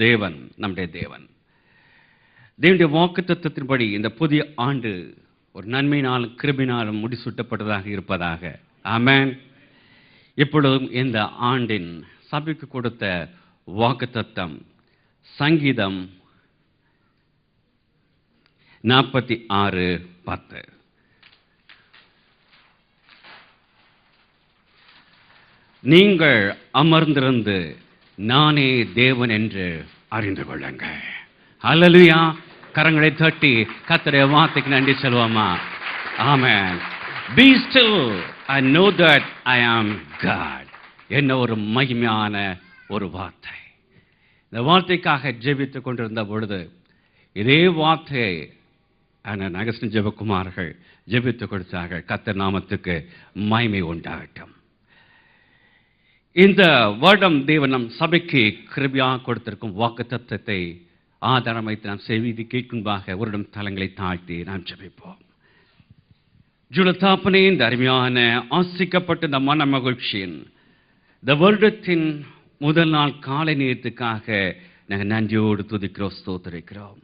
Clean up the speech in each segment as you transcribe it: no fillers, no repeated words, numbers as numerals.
தேவன் நம்முடைய தேவன். தேவனுடைய வாக்குத்தத்தத்தின்படி இந்த புதிய ஆண்டு ஒரு நன்மையினாலும் கிருபையினாலும் முடிசூட்டப்பட்டதாக இருப்பதாக. ஆமென். இப்பொழுதும் இந்த ஆண்டின் சபைக்கு கொடுத்த வாக்குத்தத்தம் சங்கீதம் 46:10. நீங்கள் அமர்ந்திருந்து நானே தேவன் என்று அறிந்து கொள்ளுங்கள். அல்லேலூயா. கரங்களை தட்டி கர்த்தருடைய வார்த்தைக்கு நன்றி சொல்வோமா? ஆமென். Be still and know that I am God. என்ன ஒரு மகிமையான ஒரு வார்த்தை. இந்த வார்த்தைக்காக ஜெபித்துக் கொண்டிருந்த பொழுது இதே வார்த்தையை அகஸ்டின் ஜெபக்குமார்கள் ஜெபித்துக் கொடுத்தார்கள். கர்த்தர் நாமத்துக்கு மகிமை உண்டாகட்டும். இந்த வருடம் தேவன் நம் சபைக்கு கிருபையாக கொடுத்திருக்கும் வாக்குத்தத்தத்தை ஆதாரம் வைத்து நாம் செய்தி கேட்கும்பாக ஒரு தலங்களை தாழ்த்தி நாம் ஜெபிப்போம். ஜுலத்தாப்பனே, இந்த அருமையான ஆசிக்கப்பட்ட இந்த மன மகிழ்ச்சியின் இந்த வருடத்தின் முதல் நாள் காலை நேரத்துக்காக நாங்கள் நன்றியோடு துதிக்கிறோம், ஸ்தோத்திரிக்கிறோம்.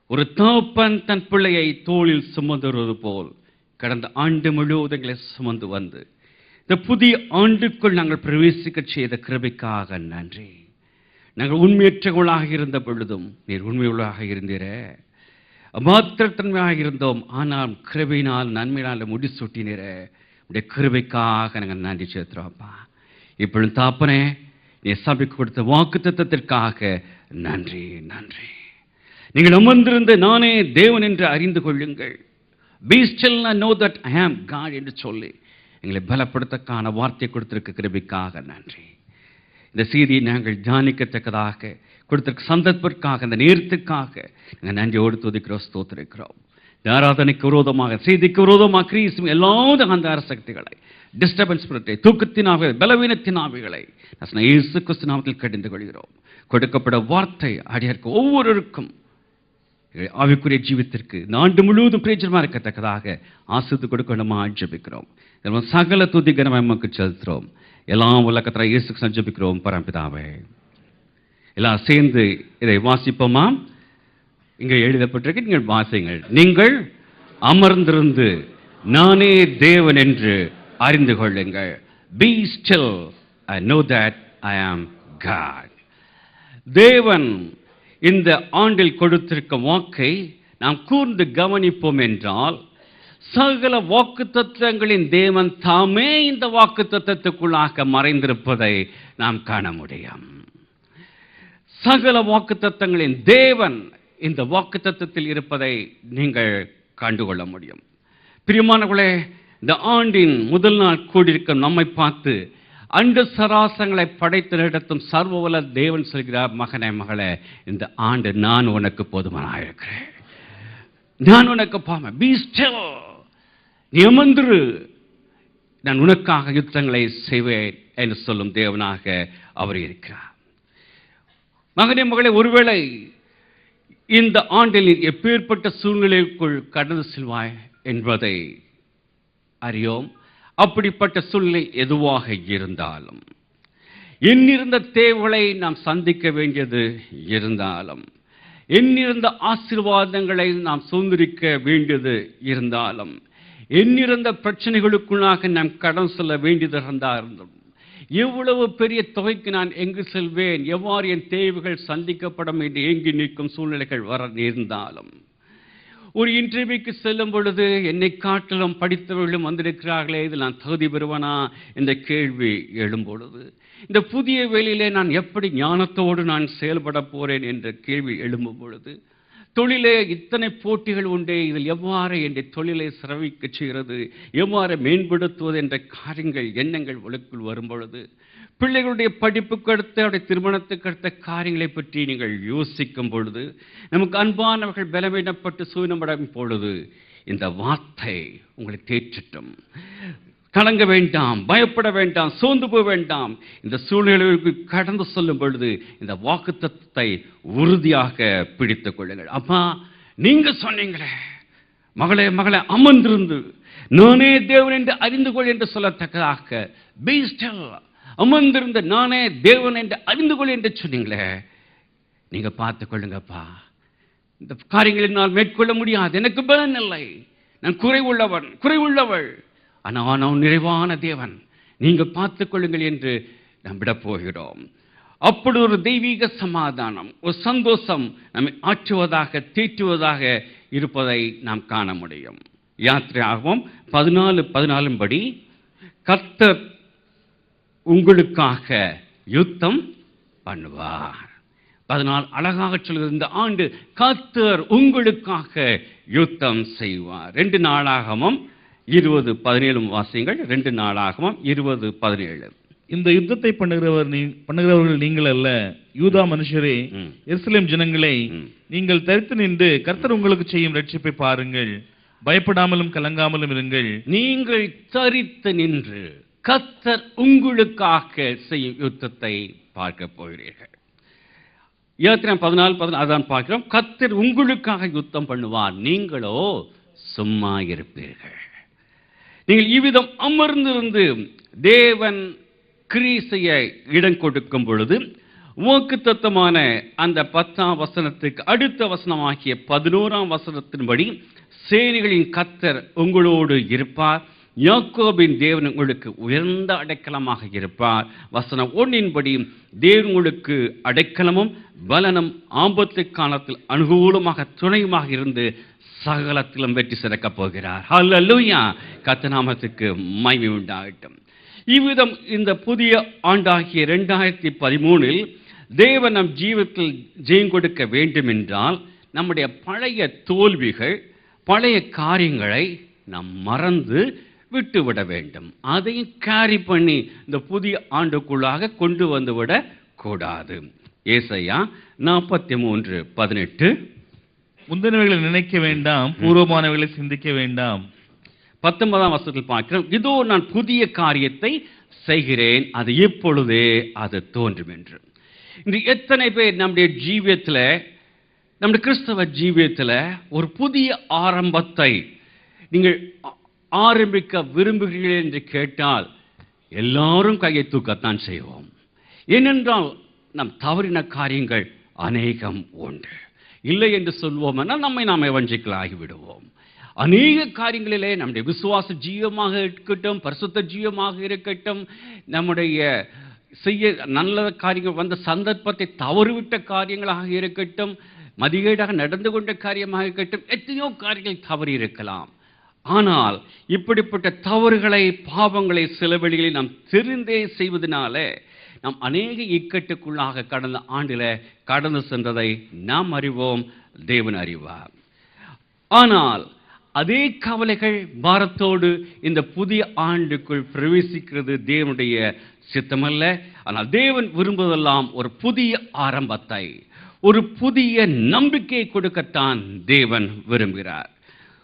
ஒரு தகப்பன் தன் பிள்ளையை தோளில் சுமந்துவது போல் கடந்த ஆண்டு முழுவதுங்களை சுமந்து வந்து இந்த புதிய ஆண்டுக்குள் நாங்கள் பிரவேசிக்க செய்த கிருபைக்காக நன்றி. நாங்கள் உண்மையற்றவர்களாக இருந்த பொழுதும் நீர் உண்மையுள்ளாக இருந்தீரே, மாத்திரத்தன்மையாக இருந்தோம், ஆனால் கிருபையினால் நன்மையினால் முடிசூட்டினீரே. உடைய கிருபைக்காக நாங்கள் நன்றி செலுத்துறோம்ப்பா. இப்பொழுது தாப்பனே, நீ சபைக்கு கொடுத்த வாக்குத்தத்தத்திற்காக நன்றி நன்றி. நீங்கள் அமர்ந்திருந்து நானே தேவன் என்று அறிந்து கொள்ளுங்கள். Be still and know that I am God என்று சொல்லி எங்களை பலப்படுத்தக்கான வார்த்தை கொடுத்திருக்க கிருபைக்காக நன்றி. இந்த செய்தியை நாங்கள் தியானிக்கத்தக்கதாக கொடுத்திருக்க சந்தர்ப்பத்திற்காக, இந்த நேரத்துக்காக நாங்கள் நன்றியோடு துதிக்கிறோம், ஸ்தோத்திரிக்கிறோம். இந்த ஆராதனைக்கு விரோதமாக, செய்திக்கு விரோதமாக கிரீசும் எல்லா அந்த சக்திகளை, டிஸ்டர்பன்ஸ் ஸ்பிரிட்டை, தூக்கத்தின் ஆவிகளை, பலவீனத்தின் ஆவிகளை இயேசு கிறிஸ்து நாமத்தில் கடிந்து கொள்கிறோம். கொடுக்கப்பட வார்த்தை அடியாருக்கு ஒவ்வொருவருக்கும் ஆவிக்குரிய ஜீவித்திற்கு இந்த ஆண்டு முழுவதும் பிரயோஜனமாக இருக்கத்தக்கதாக ஆசித்து கொடுக்கணுமா ஜெபிக்கிறோம். சகல துதி கனமை நமக்கு செலுத்துகிறோம். எல்லாம் உலகத்தில் இயேசு ஜெபிக்கிறோம் பரம்பிதாவே. எல்லாம் சேர்ந்து இதை வாசிப்போமா? இங்கே எழுதப்பட்டிருக்கு, நீங்கள் வாசிங்கள். நீங்கள் அமர்ந்திருந்து நானே தேவன் என்று அறிந்து கொள்ளுங்கள். Be still and know that I am God. தேவன் இந்த ஆண்டில் கொடுத்திருக்க வாக்கை நாம் கூர்ந்து கவனிப்போம் என்றால், சகல வாக்குத்தத்தங்களின் தேவன் தாமே இந்த வாக்குத்தத்தத்துக்குள்ளாக மறைந்திருப்பதை நாம் காண முடியும். சகல வாக்குத்தத்தங்களின் தேவன் இந்த வாக்குத்தத்தத்தில் இருப்பதை நீங்கள் கண்டுகொள்ள முடியும். பிரியமானவர்களே, இந்த ஆண்டின் முதல் நாள் கூடியிருக்கும் நம்மை பார்த்து அண்ட சராசங்களை படைத்து நடத்தும் சர்வவல்ல தேவன் சொல்கிறார், மகனே மகளே, இந்த ஆண்டு நான் உனக்கு போதுமானாக இருக்கிறேன். நான் உனக்கு பாம. Be still. நீ அமர்ந்திரு, நான் உனக்காக யுத்தங்களை செய்வேன் என்று சொல்லும் தேவனாக அவர் இருக்கிறார். மகனே மகளே, ஒருவேளை இந்த ஆண்டில் எப்பேற்பட்ட சூழ்நிலைக்குள் கடந்து செல்வாய் என்பதை அறியோம். அப்படிப்பட்ட சூழ்நிலை எதுவாக இருந்தாலும், எண்ணிருந்த தேவைகளை நாம் சந்திக்க வேண்டியது இருந்தாலும், எண்ணிருந்த ஆசீர்வாதங்களை நாம் சுதந்திரிக்க வேண்டியது இருந்தாலும், எண்ணிருந்த பிரச்சனைகளுக்குள்ளாக நாம் கடன் செல்ல வேண்டியது இருந்தாலும், எவ்வளவு பெரிய தொகைக்கு நான் எங்கு செல்வேன், எவ்வாறு என் தேவைகள் சந்திக்கப்படும் என்று ஏங்கி நிற்கும் சூழ்நிலைகள் வர இருந்தாலும், ஒரு இன்டர்வியூக்கு செல்லும் பொழுது என்னை காட்டிலும் படித்தவர்களும் வந்திருக்கிறார்களே, இதில் நான் தகுதி பெறுவனா என்ற கேள்வி எழும் பொழுது, இந்த புதிய வேலையிலே நான் எப்படி ஞானத்தோடு நான் செயல்பட போறேன் என்ற கேள்வி எழும்பும் பொழுது, தொழிலே இத்தனை போட்டிகள் உண்டே, இதில் எவ்வாறு என்ற தொழிலை சிரவிக்க செய்கிறது, எவ்வாறு மேம்படுத்துவது என்ற காரியங்கள் எண்ணங்கள் உலகுக்குள் வரும் பொழுது, பிள்ளைகளுடைய படிப்புக்கு அடுத்த அவருடைய திருமணத்துக்கு அடுத்த காரியங்களை பற்றி நீங்கள் யோசிக்கும் பொழுது, நமக்கு அன்பானவர்கள் பலவீனப்பட்டு சூழ்நிலைப்படும் பொழுது, இந்த வார்த்தை உங்களை தேற்றட்டும். கலங்க வேண்டாம், பயப்பட வேண்டாம், சோர்ந்து போக வேண்டாம். இந்த சூழ்நிலைக்கு கடந்து சொல்லும் பொழுது இந்த வாக்குத்தத்தத்தை உறுதியாக பிடித்துக் கொள்ளுங்கள். அப்பா, நீங்க சொன்னீங்களே, மகளே மகளே, அமர்ந்திருந்து நானே தேவன் என்று அறிந்து கொள் என்று சொல்லத்தக்கதாக, Be still, அமர்ந்திருந்த நானே தேவன் என்று அறிந்து கொள் என்று சொன்னீங்களே. நீங்க பார்த்துக் கொள்ளுங்கப்பா. இந்த காரியங்களை நான் மேற்கொள்ள முடியாது, எனக்கு பலன் இல்லை, நான் குறைவுள்ளவள். ஆனால் நான் நிறைவான தேவன், நீங்க பார்த்துக் கொள்ளுங்கள் என்று நாம் விட போகிறோம். அப்படி ஒரு தெய்வீக சமாதானம், ஒரு சந்தோஷம் நம்மை ஆற்றுவதாக தேற்றுவதாக இருப்பதை நாம் காண முடியும். யாத்திரையாகவும் 14:14 படி, கர்த்தர் உங்களுக்காக யுத்தம் பண்ணுவார். 14 அழகாக சொல்கிறது, இந்த ஆண்டு கர்த்தர் உங்களுக்காக யுத்தம் செய்வார். 2 நாளாகமம் 20:17 வாசியுங்கள். 2 நாளாகமம் 20:17. இந்த யுத்தத்தை பண்ணுகிறவர்கள் நீங்கள் அல்ல, யூதா மனுஷரே, எருசலேம் ஜனங்களே, நீங்கள் தரித்து நின்று கர்த்தர் உங்களுக்கு செய்யும் ரட்சிப்பை பாருங்கள், பயப்படாமலும் கலங்காமலும் இருங்கள். நீங்கள் தரித்து நின்று கர்த்தர் உங்களுக்காக செய்யும் யுத்தத்தை பார்க்க போகிறீர்கள். யாத்திரை 14:14 அதான் பார்க்கிறோம். கர்த்தர் உங்களுக்காக யுத்தம் பண்ணுவார், நீங்களோ சும்மா இருப்பீர்கள். நீங்கள் இவ்விதம் அமர்ந்திருந்து தேவன் கிரீசைய இடம் கொடுக்கும் பொழுது, வாக்குத்தத்தமான அந்த 10ஆம் வசனத்துக்கு அடுத்த வசனமாகிய 11ஆம் வசனத்தின்படி, சேனைகளின் கர்த்தர் உங்களோடு இருப்பார், யாக்கோபின் தேவன் உங்களுக்கு உயர்ந்த அடைக்கலமாக இருப்பார். வசனம் 1 தேவன் உங்களுக்கு அடைக்கலமும் பலனும், ஆபத்து காலத்தில் அனுகூலமாக துணையுமாக இருந்து சகலத்திலும் வெற்றி சிறக்கப் போகிறார். ஹல்லேலூயா! கர்த்தர் நாமத்துக்கு மகிமை உண்டாகட்டும். இவ்விதம் இந்த புதிய ஆண்டாகிய 2013 தேவன் நம் ஜீவிதத்தில் ஜெயம் கொடுக்க வேண்டும் என்றால், நம்முடைய பழைய தோல்விகள், பழைய காரியங்களை நாம் மறந்து விட்டுவிட வேண்டும். அதையும் கேரி பண்ணி இந்த புதிய ஆண்டுக்குள்ளாக கொண்டு வந்துவிட கூடாது. ஏசாயா 43:18, முந்தினவைகளை நினைக்க வேண்டாம், பூர்வமானவைகளை சிந்திக்க வேண்டாம். 19ஆம் வசனத்தில் பார்க்கிறோம், இதோ நான் புதிய காரியத்தை செய்கிறேன், அது இப்பொழுதே அது தோன்றும் என்று. இன்று எத்தனை பேர் நம்முடைய ஜீவியத்தில், நம்முடைய கிறிஸ்தவ ஜீவியத்தில் ஒரு புதிய ஆரம்பத்தை நீங்கள் ஆரம்பிக்க விரும்புகிறீர்கள் என்று கேட்டால், எல்லாரும் கையை தூக்கத்தான் செய்வோம். ஏனென்றால் நம் தவறின காரியங்கள் அநேகம் உண்டு. இல்லை என்று சொல்வோம் என்றால் நம்மை நாமே வஞ்சிக்கலாகிவிடுவோம். அநேக காரியங்களிலே நம்முடைய விசுவாச ஜீவமாக இருக்கட்டும், பரிசுத்த ஜீவமாக இருக்கட்டும், நம்முடைய செய்ய நல்ல காரியங்கள் வந்த சந்தர்ப்பத்தை தவறுவிட்ட காரியங்களாக இருக்கட்டும், மதிகேடாக நடந்து கொண்ட காரியமாக இருக்கட்டும், எத்தனையோ காரியங்கள் தவறி இருக்கலாம். ஆனால் இப்படிப்பட்ட தவறுகளை, பாவங்களை சில வழிகளில் நாம் தெரிந்தே செய்வதனால நாம் அநேக இக்கட்டுக்குள்ளாக கடந்த ஆண்டில் கடந்து சென்றதை நாம் அறிவோம், தேவன் அறிவார். ஆனால் அதே கவலைகள் பாரத்தோடு இந்த புதிய ஆண்டுக்குள் பிரவேசிக்கிறது தேவனுடைய சித்தமல்ல. ஆனால் தேவன் விரும்புவதெல்லாம் ஒரு புதிய ஆரம்பத்தை, ஒரு புதிய நம்பிக்கையை கொடுக்கத்தான் தேவன் விரும்புகிறார்.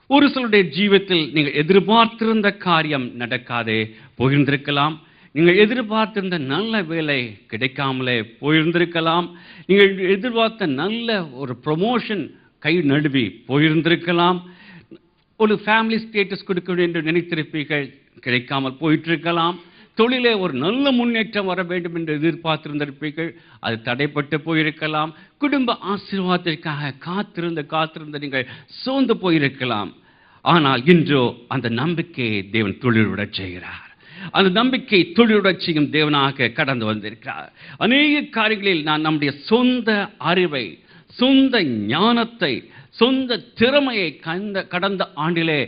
ஒரு சிலருடைய ஜீவிதத்தில் நீங்கள் எதிர்பார்த்திருந்த காரியம் நடக்காதே போயிருந்திருக்கலாம். நீங்கள் எதிர்பார்த்திருந்த நல்ல வேலை கிடைக்காமலே போயிருந்திருக்கலாம். நீங்கள் எதிர்பார்த்த நல்ல ஒரு ப்ரொமோஷன் கை நழுவி போயிருந்திருக்கலாம். ஒரு ஃபேமிலி ஸ்டேட்டஸ் கொடுக்க வேண்டும் என்று நினைத்திருப்பீர்கள், கிடைக்காமல் போயிட்டிருக்கலாம். தொழிலே ஒரு நல்ல முன்னேற்றம் வர வேண்டும் என்று எதிர்பார்த்திருந்திருப்பீர்கள், அது தடைப்பட்டு போயிருக்கலாம். குடும்ப ஆசீர்வாதத்திற்காக காத்திருந்த நீங்கள் சோர்ந்து போயிருக்கலாம். ஆனால் இன்றோ அந்த நம்பிக்கையை தேவன் தொழிலுடச் செய்கிறார். அந்த நம்பிக்கை தொழிலுடச் செய்யும் தேவனாக கடந்து வந்திருக்கிறார். அநேக காரியங்களில் நான் நம்முடைய சொந்த அறிவை, சொந்த ஞானத்தை, சொந்த திறமையை கடந்த ஆண்டிலே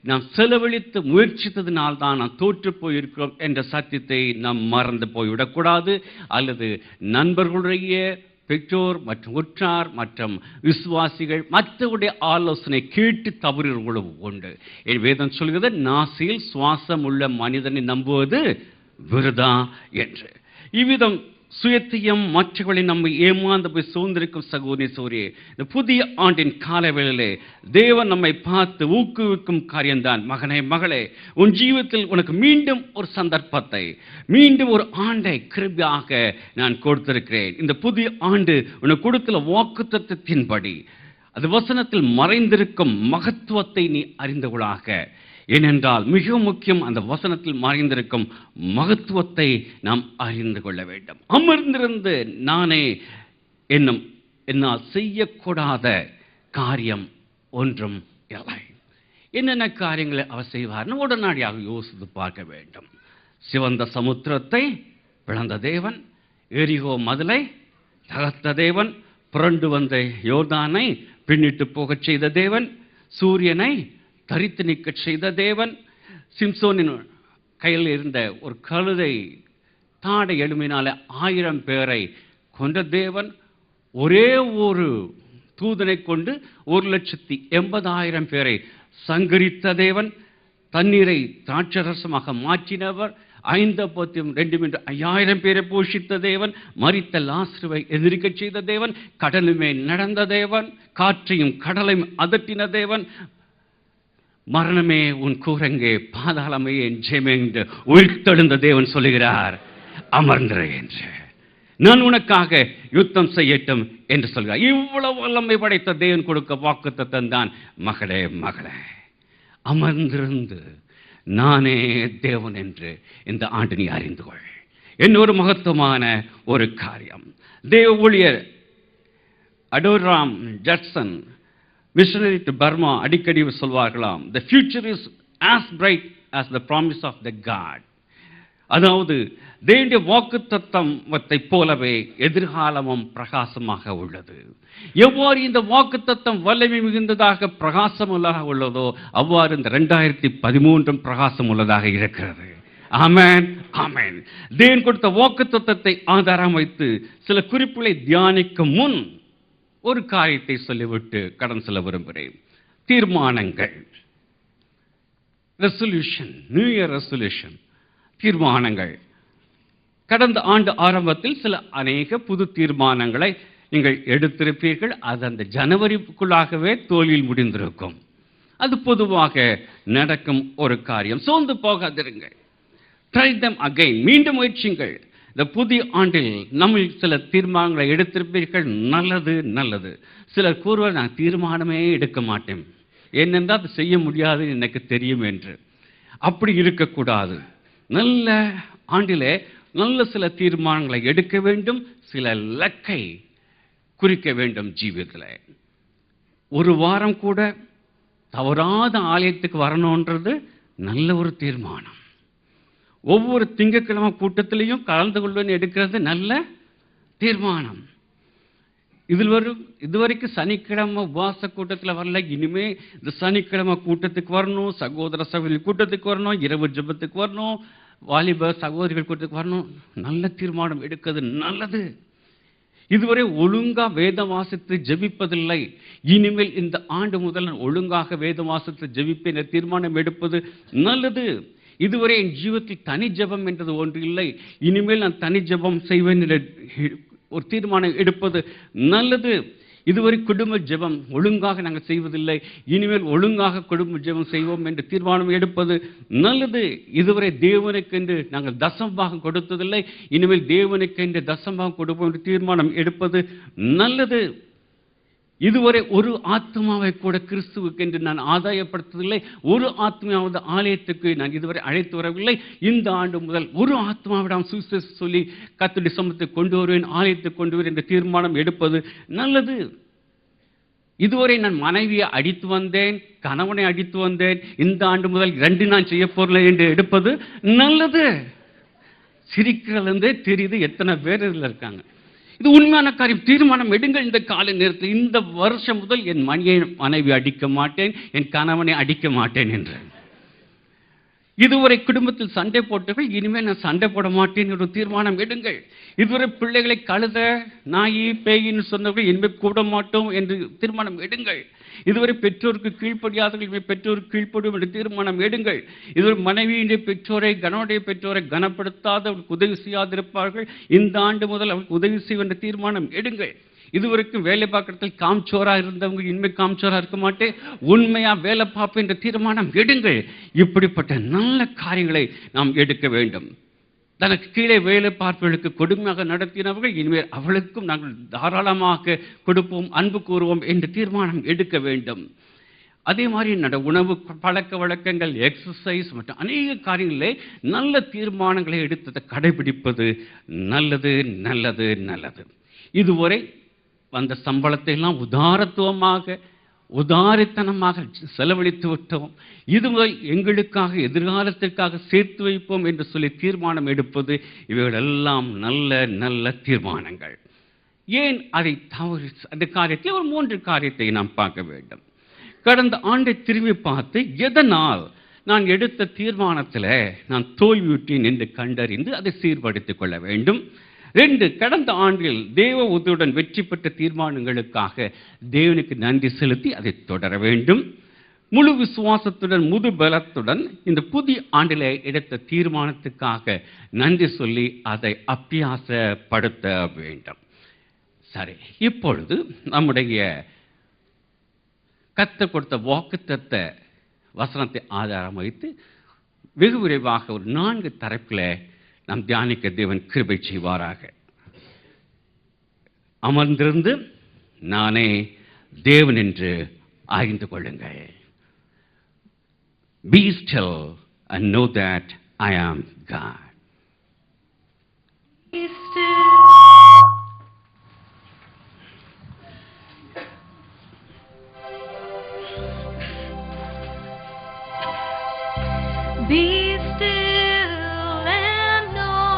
நாம் செலவழித்து முயற்சித்ததினால்தான் நாம் தோற்று போயிருக்கிறோம் என்ற சத்தியத்தை நாம் மறந்து போய்விடக்கூடாது. அல்லது நண்பர்களுடைய, பெற்றோர் மற்றும் உற்றார் மற்றும் விசுவாசிகள் மற்றவருடைய ஆலோசனை கேட்டு தவறுகளும் உண்டு. வேதம் சொல்கிறது, நாசியில் சுவாசம் உள்ள மனிதனை நம்புவது விருதா என்று. இவ்விதம் சுயத்தையும் மற்றவர்களை நம்மை ஏமாந்து போய் சூழ்ந்திருக்கும் சகோதரி சூரிய, இந்த புதிய ஆண்டின் காலவேளையிலே தேவன் நம்மை பார்த்து ஊக்குவிக்கும் காரியம்தான், மகனே மகளே, உன் ஜீவிதத்தில் உனக்கு மீண்டும் ஒரு சந்தர்ப்பத்தை, மீண்டும் ஒரு ஆண்டை கிருபையாக நான் கொடுத்திருக்கிறேன். இந்த புதிய ஆண்டு உனக்கு கொடுத்துள்ள வாக்குத்தத்தத்தின்படி அது வசனத்தில் மறைந்திருக்கும் மகத்துவத்தை நீ அறிந்து கொள்ளாக. ஏனென்றால் மிக முக்கியம், அந்த வசனத்தில் மறைந்திருக்கும் மகத்துவத்தை நாம் அறிந்து கொள்ள வேண்டும். அமர்ந்திருந்து நானே என்னும் என்னால் செய்யக்கூடாத காரியம் ஒன்றும் இல்லை. என்னென்ன காரியங்களை அவர் செய்வார்னு உடனடியாக யோசித்து பார்க்க வேண்டும். சிவந்த சமுத்திரத்தை பிளந்த தேவன், எரிகோ மதிலை தகர்த்த தேவன், புரண்டு வந்த யோர்தானை பின்னிட்டு போகச் செய்த தேவன், சூரியனை தரித்து நிற்கச் செய்த தேவன், சிம்சோனின் கையில் இருந்த ஒரு கழுதை தாடை எழுமினால 1000 பேரை கொண்ட தேவன், ஒரே ஒரு தூதனை கொண்டு 1,80,000 பேரை சங்கரித்த தேவன், தண்ணீரை திராட்சரசமாக மாற்றினவர், 5 அப்பத்தையும் 2 மீன் 5000 பேரை போஷித்த தேவன், மரித்த லாசருவை எதிர்க்கச் செய்த தேவன், கடலுமே நடந்த தேவன், காற்றையும் கடலையும் அதட்டின தேவன், மரணமே உன் கூரங்கே, பாதாளமே என் ஜெயமே என்று உயிர்த்தெழுந்த தேவன் சொல்லுகிறார், அமர்ந்திரு என்று. நான் உனக்காக யுத்தம் செய்யட்டும் என்று சொல்கிறார். இவ்வளவு வல்லமை படைத்த தேவன் கொடுக்க வாக்குத்தத்தம் தான், மகளே மகளே அமர்ந்திருந்து நானே தேவன் என்று இந்த ஆண்டு நீ அறிந்து கொள். இன்னொரு மகத்துவமான ஒரு காரியம், தேவ ஊழியர் அடோராம் ஜட்சன், மிஷனரி டு பர்மா, அடிக்கடி சொல்வார்களாம், the future is as bright as the promise of the God. அதாவது தேவனுடைய வாக்குத்தத்தத்தை போலவே எதிர்காலமும் பிரகாசமாக உள்ளது. எவ்வாறு இந்த வாக்குத்தத்தம் வல்லமை மிகுந்ததாக பிரகாசம் உள்ளதாக உள்ளதோ அவ்வாறு இந்த 2013 பிரகாசம் உள்ளதாக இருக்கிறது. ஆமென், ஆமென். தேவன் கொடுத்த வாக்குத்தத்தத்தை ஆதாரம் வைத்து சில குறிப்புகளை தியானிக்கும் முன் ஒரு காரியத்தை சொல்லிவிட்டு கடன் செல்ல விரும்புகிறேன். தீர்மானங்கள், ரெசல்யூஷன், நியூ இயர் ரெசல்யூஷன், தீர்மானங்கள். கடந்த ஆண்டு ஆரம்பத்தில் சில அநேக புது தீர்மானங்களை நீங்கள் எடுத்திருப்பீர்கள். அது அந்த ஜனவரிக்குள்ளாகவே தோல்வியில் முடிந்திருக்கும். அது பொதுவாக நடக்கும் ஒரு காரியம். சோர்ந்து போகாதிருங்கள். ட்ரை them again, மீண்டும் முயற்சிங்கள். இந்த புதிய ஆண்டில் நம்ம சில தீர்மானங்களை எடுத்திருப்பீர்கள். நல்லது நல்லது. சிலர் கூறுவார், நான் தீர்மானமே எடுக்க மாட்டேன், ஏனென்றால் அது செய்ய முடியாது எனக்கு தெரியும் என்று. அப்படி இருக்கக்கூடாது. நல்ல ஆண்டிலே நல்ல சில தீர்மானங்களை எடுக்க வேண்டும். சில இலக்கை குறிக்க வேண்டும் ஜீவியத்தில். ஒரு வாரம் கூட தவறாத ஆலயத்துக்கு வரணுன்றது நல்ல ஒரு தீர்மானம். ஒவ்வொரு திங்கட்கிழமை கூட்டத்திலையும் கலந்து கொள்வேன்னு எடுக்கிறது நல்ல தீர்மானம். இதுவரைக்கும் சனிக்கிழமை உபவாச கூட்டத்தில் வரல, இனிமே இந்த சனிக்கிழமை கூட்டத்துக்கு வரணும், சகோதர சகோதரி கூட்டத்துக்கு வரணும், இரவு ஜெபத்துக்கு வரணும், வாலிப சகோதரிகள் கூட்டத்துக்கு வரணும். நல்ல தீர்மானம் எடுக்கிறது நல்லது. இதுவரை ஒழுங்கா வேதம் வாசித்து ஜெபிப்பதில்லை, இனிமேல் இந்த ஆண்டு முதல் ஒழுங்காக வேதம் வாசித்து ஜெபிப்பேன் தீர்மானம் எடுப்பது நல்லது. இதுவரை என் ஜீவத்தில் தனி ஜெபம் என்றது ஒன்று இல்லை, இனிமேல் நான் தனி ஜெபம் செய்வேன் என்ற ஒரு தீர்மானம் எடுப்பது நல்லது. இதுவரை குடும்ப ஜெபம் ஒழுங்காக நாங்கள் செய்வதில்லை, இனிமேல் ஒழுங்காக குடும்ப ஜெபம் செய்வோம் என்று தீர்மானம் எடுப்பது நல்லது. இதுவரை தேவனுக்கென்று நாங்கள் தசமபாகம் கொடுத்ததில்லை, இனிமேல் தேவனுக்கென்று தசமபாகம் கொடுப்போம் என்று தீர்மானம் எடுப்பது நல்லது. இதுவரை ஒரு ஆத்மாவை கூட கிறிஸ்துவுக்கென்று நான் ஆதாயப்படுத்தவில்லை, ஒரு ஆத்மாவது ஆலயத்துக்கு நான் இதுவரை அழைத்து வரவில்லை. இந்த ஆண்டு முதல் ஒரு ஆத்மாவிடம் சுவிசேஷம் சொல்லி கர்த்தருடைய சமூகத்தை கொண்டு வருவேன், ஆலயத்துக்கு கொண்டு வருவேன் என்ற தீர்மானம் எடுப்பது நல்லது. இதுவரை நான் மனைவியை அடித்து வந்தேன், கணவனை அடித்து வந்தேன், இந்த ஆண்டு முதல் 2 நான் செய்ய போறேன் என்று எடுப்பது நல்லது. சிரிக்கிறதுலேருந்தே தெரியுது எத்தனை பேர் இதில் இருக்காங்க. இது உண்மையான காரியம். தீர்மானம் எடுங்கள் இந்த கால நேரத்தில். இந்த வருஷம் முதல் என் மனைவி அடிக்க மாட்டேன், என் கணவனை அடிக்க மாட்டேன் என்று. இதுவரை குடும்பத்தில் சண்டை போட்டவர்கள் இனிமேல் நான் சண்டை போட மாட்டேன் என்று தீர்மானம் எடுங்கள். இதுவரை பிள்ளைகளை கழுத நாயி பேயின்னு சொன்னவர்கள் இனிமேல் கூட மாட்டோம் என்று தீர்மானம் எடுங்கள். இதுவரை பெற்றோருக்கு கீழ்ப்படியாதவர்கள் பெற்றோருக்கு கீழ்ப்படும் என்று தீர்மானம் எடுங்கள். இதுவரை மனைவியுடைய பெற்றோரை கணவனுடைய பெற்றோரை கனப்படுத்தாத அவர்களுக்கு உதவி செய்யாதிருப்பார்கள், இந்த ஆண்டு முதல் அவர்களுக்கு உதவி செய்ய என்ற தீர்மானம் எடுங்கள். இதுவரைக்கும் வேலை பார்க்கறதுல காம்சோரா இருந்தவங்க இனிமேல் காம்சோரா இருக்க மாட்டேன், உண்மையா வேலை பார்ப்பேன் என்ற தீர்மானம் எடுங்கள். இப்படிப்பட்ட நல்ல காரியங்களை நாம் எடுக்க வேண்டும். தனக்கு கீழே வேலை பார்ப்பவர்களுக்கு கொடுமையாக நடத்தினவர்கள் இனிமேல் அவளுக்கும் நாங்கள் தாராளமாக கொடுப்போம், அன்பு கூறுவோம் என்ற தீர்மானம் எடுக்க வேண்டும். அதே மாதிரி உணவு பழக்க வழக்கங்கள், எக்ஸசைஸ் மற்றும் அநேக காரியங்களே நல்ல தீர்மானங்களை எடுத்ததை கடைபிடிப்பது நல்லது நல்லது நல்லது. இதுவரை வந்த சம்பளத்தை எல்லாம் உதாரத்துவமாக உதாரித்தனமாக செலவழித்து விட்டோம், இதுவரை எங்களுக்காக எதிர்காலத்திற்காக சேர்த்து வைப்போம் என்று சொல்லி தீர்மானம் எடுப்பது, இவைகள் எல்லாம் நல்ல நல்ல தீர்மானங்கள். ஏன் அதை தவறு? அந்த காரியத்தை ஒரு 3 காரியத்தை நாம் பார்க்க வேண்டும். கடந்த ஆண்டை திரும்பி பார்த்து எதனால் நான் எடுத்த தீர்மானத்தில் நான் தோல்வியுற்றேன் என்று கண்டறிந்து அதை சீர்படுத்திக் கொள்ள வேண்டும். 2, கடந்த ஆண்டில் தேவ உதவியுடன் வெற்றி பெற்ற தீர்மானங்களுக்காக தேவனுக்கு நன்றி செலுத்தி அதை தொடர வேண்டும். முழு விசுவாசத்துடன் முழு பலத்துடன் இந்த புதிய ஆண்டில் எடுத்த தீர்மானத்துக்காக நன்றி சொல்லி அதை அபியாசப்படுத்த வேண்டும். சரி, இப்பொழுது நம்முடைய கர்த்தர் கொடுத்த வாக்குத்தத்த வசனத்தை ஆதாரம் வைத்து வெகு விரைவாக ஒரு 4 தரப்பில் நாம் தியானிக்க தேவன் கிருபை செய்வாராக. அமர்ந்திருந்து நானே தேவன் என்று அறிந்து கொள்ளுங்கள். Be still and know that I am God. Be still. Be still and know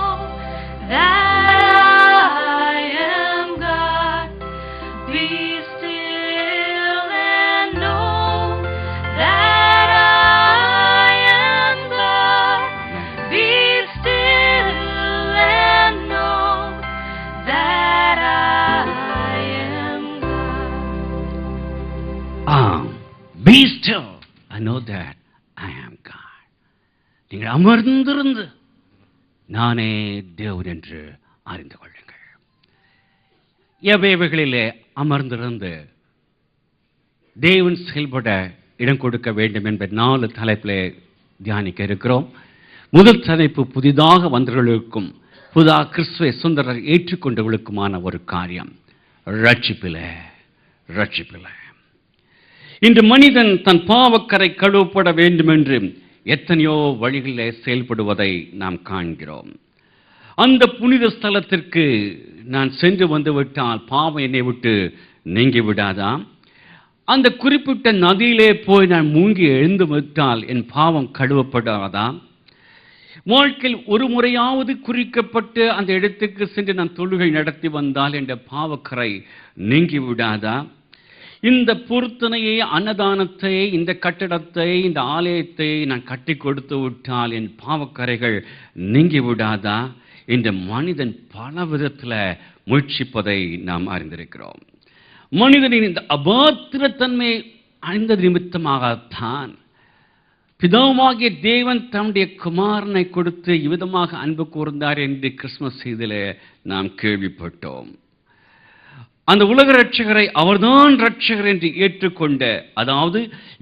that I am God. Be still and know that I am God. Be still and know that I am God. Be still and know that I am God. நீங்கள் அமர்ந்திருந்து நானே தேவன் என்று அறிந்து கொள்ளுங்கள். எவைகளிலே அமர்ந்திருந்து தேவன் செயல்பட இடம் கொடுக்க வேண்டும் என்ற 4 தலைப்பிலே தியானிக்க இருக்கிறோம். முதல் தலைப்பு புதிதாக வந்தவர்களுக்கும் புதாக கிறிஸ்துவை சுந்தரர் ஏற்றுக்கொண்டவர்களுக்குமான ஒரு காரியம், ரட்சிப்பிலே. இன்று மனிதன் தன் பாவக்கரை கழுவப்பட வேண்டும் என்று எத்தனையோ வழிகளிலே செயல்படுவதை நாம் காண்கிறோம். அந்த புனித ஸ்தலத்திற்கு நான் சென்று வந்து விட்டால் பாவம் என்னை விட்டு நீங்கி விடாதா? அந்த குறிப்பிட்ட நதியிலே போய் நான் மூங்கி எழுந்து விட்டால் என் பாவம் கழுவப்படாதா? வாழ்க்கையில் ஒரு முறையாவது குறிக்கப்பட்டு அந்த இடத்துக்கு சென்று நான் தொழுகை நடத்தி வந்தால் என்ற பாவக்கரை நீங்கி விடாதா? இந்த பொருத்தனையை, அன்னதானத்தை, இந்த கட்டடத்தை, இந்த ஆலயத்தை நான் கட்டி கொடுத்து விட்டால் என் பாவக்கரைகள் நீங்கி விடாதா? இந்த மனிதன் பல விதத்தில் முயற்சிப்பதை நாம் அறிந்திருக்கிறோம். மனிதனின் இந்த அபாத்திரத்தன்மை அணிந்த நிமித்தமாகத்தான் பிதாவாகிய தேவன் தன்னுடைய குமாரனை கொடுத்து இவ்விதமாக அன்பு கூர்ந்தார் என்று கிறிஸ்துமஸ் செய்திலே நாம் கேள்விப்பட்டோம். அந்த உலக ரட்சகரை அவர்தான் ரட்சகர் என்று ஏற்றுக்கொண்ட, அதாவது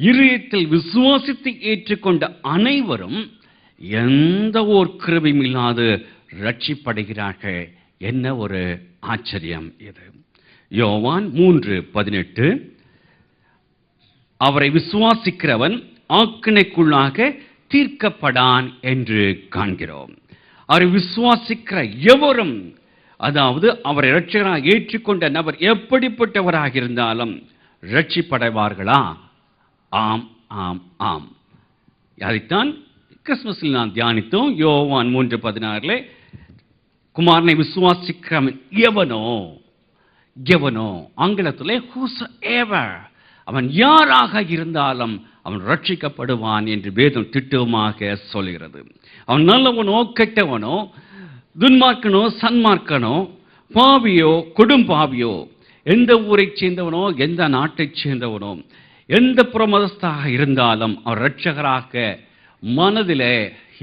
இருதயத்தில் விசுவாசித்து ஏற்றுக்கொண்ட அனைவரும் எந்த ஒரு கிருபையும் இல்லாது ரட்சிப்படைகிறார்கள். என்ன ஒரு ஆச்சரியம் இது! யோவான் 3:18, அவரை விசுவாசிக்கிறவன் ஆக்கினைக்குள்ளாக தீர்க்கப்படான் என்று காண்கிறோம். அவரை விசுவாசிக்கிற எவரும், அதாவது அவரை இரட்சகராக ஏற்றுக்கொண்ட நபர் எப்படிப்பட்டவராக இருந்தாலும் ரட்சிப்படைவார்களா? ஆம் ஆம் ஆம். அதைத்தான் கிறிஸ்துமஸில் நான் தியானித்தோம். யோவான் 3:16 குமாரனை விசுவாசிக்கிறவன் எவனோ, ஆங்கிலத்தில் whosoever, அவன் யாராக இருந்தாலும் அவன் ரட்சிக்கப்படுவான் என்று வேதம் திட்டமாக சொல்கிறது. அவன் நல்லவனோ கெட்டவனோ, துன்மார்க்கனோ சன்மார்க்கனோ, பாவியோ கொடும்பாவியோ, எந்த ஊரைச் சேர்ந்தவனோ எந்த நாட்டைச் சேர்ந்தவனோ, எந்த புறமதஸ்தாக இருந்தாலும் அவர் இரட்சகராக மனதிலே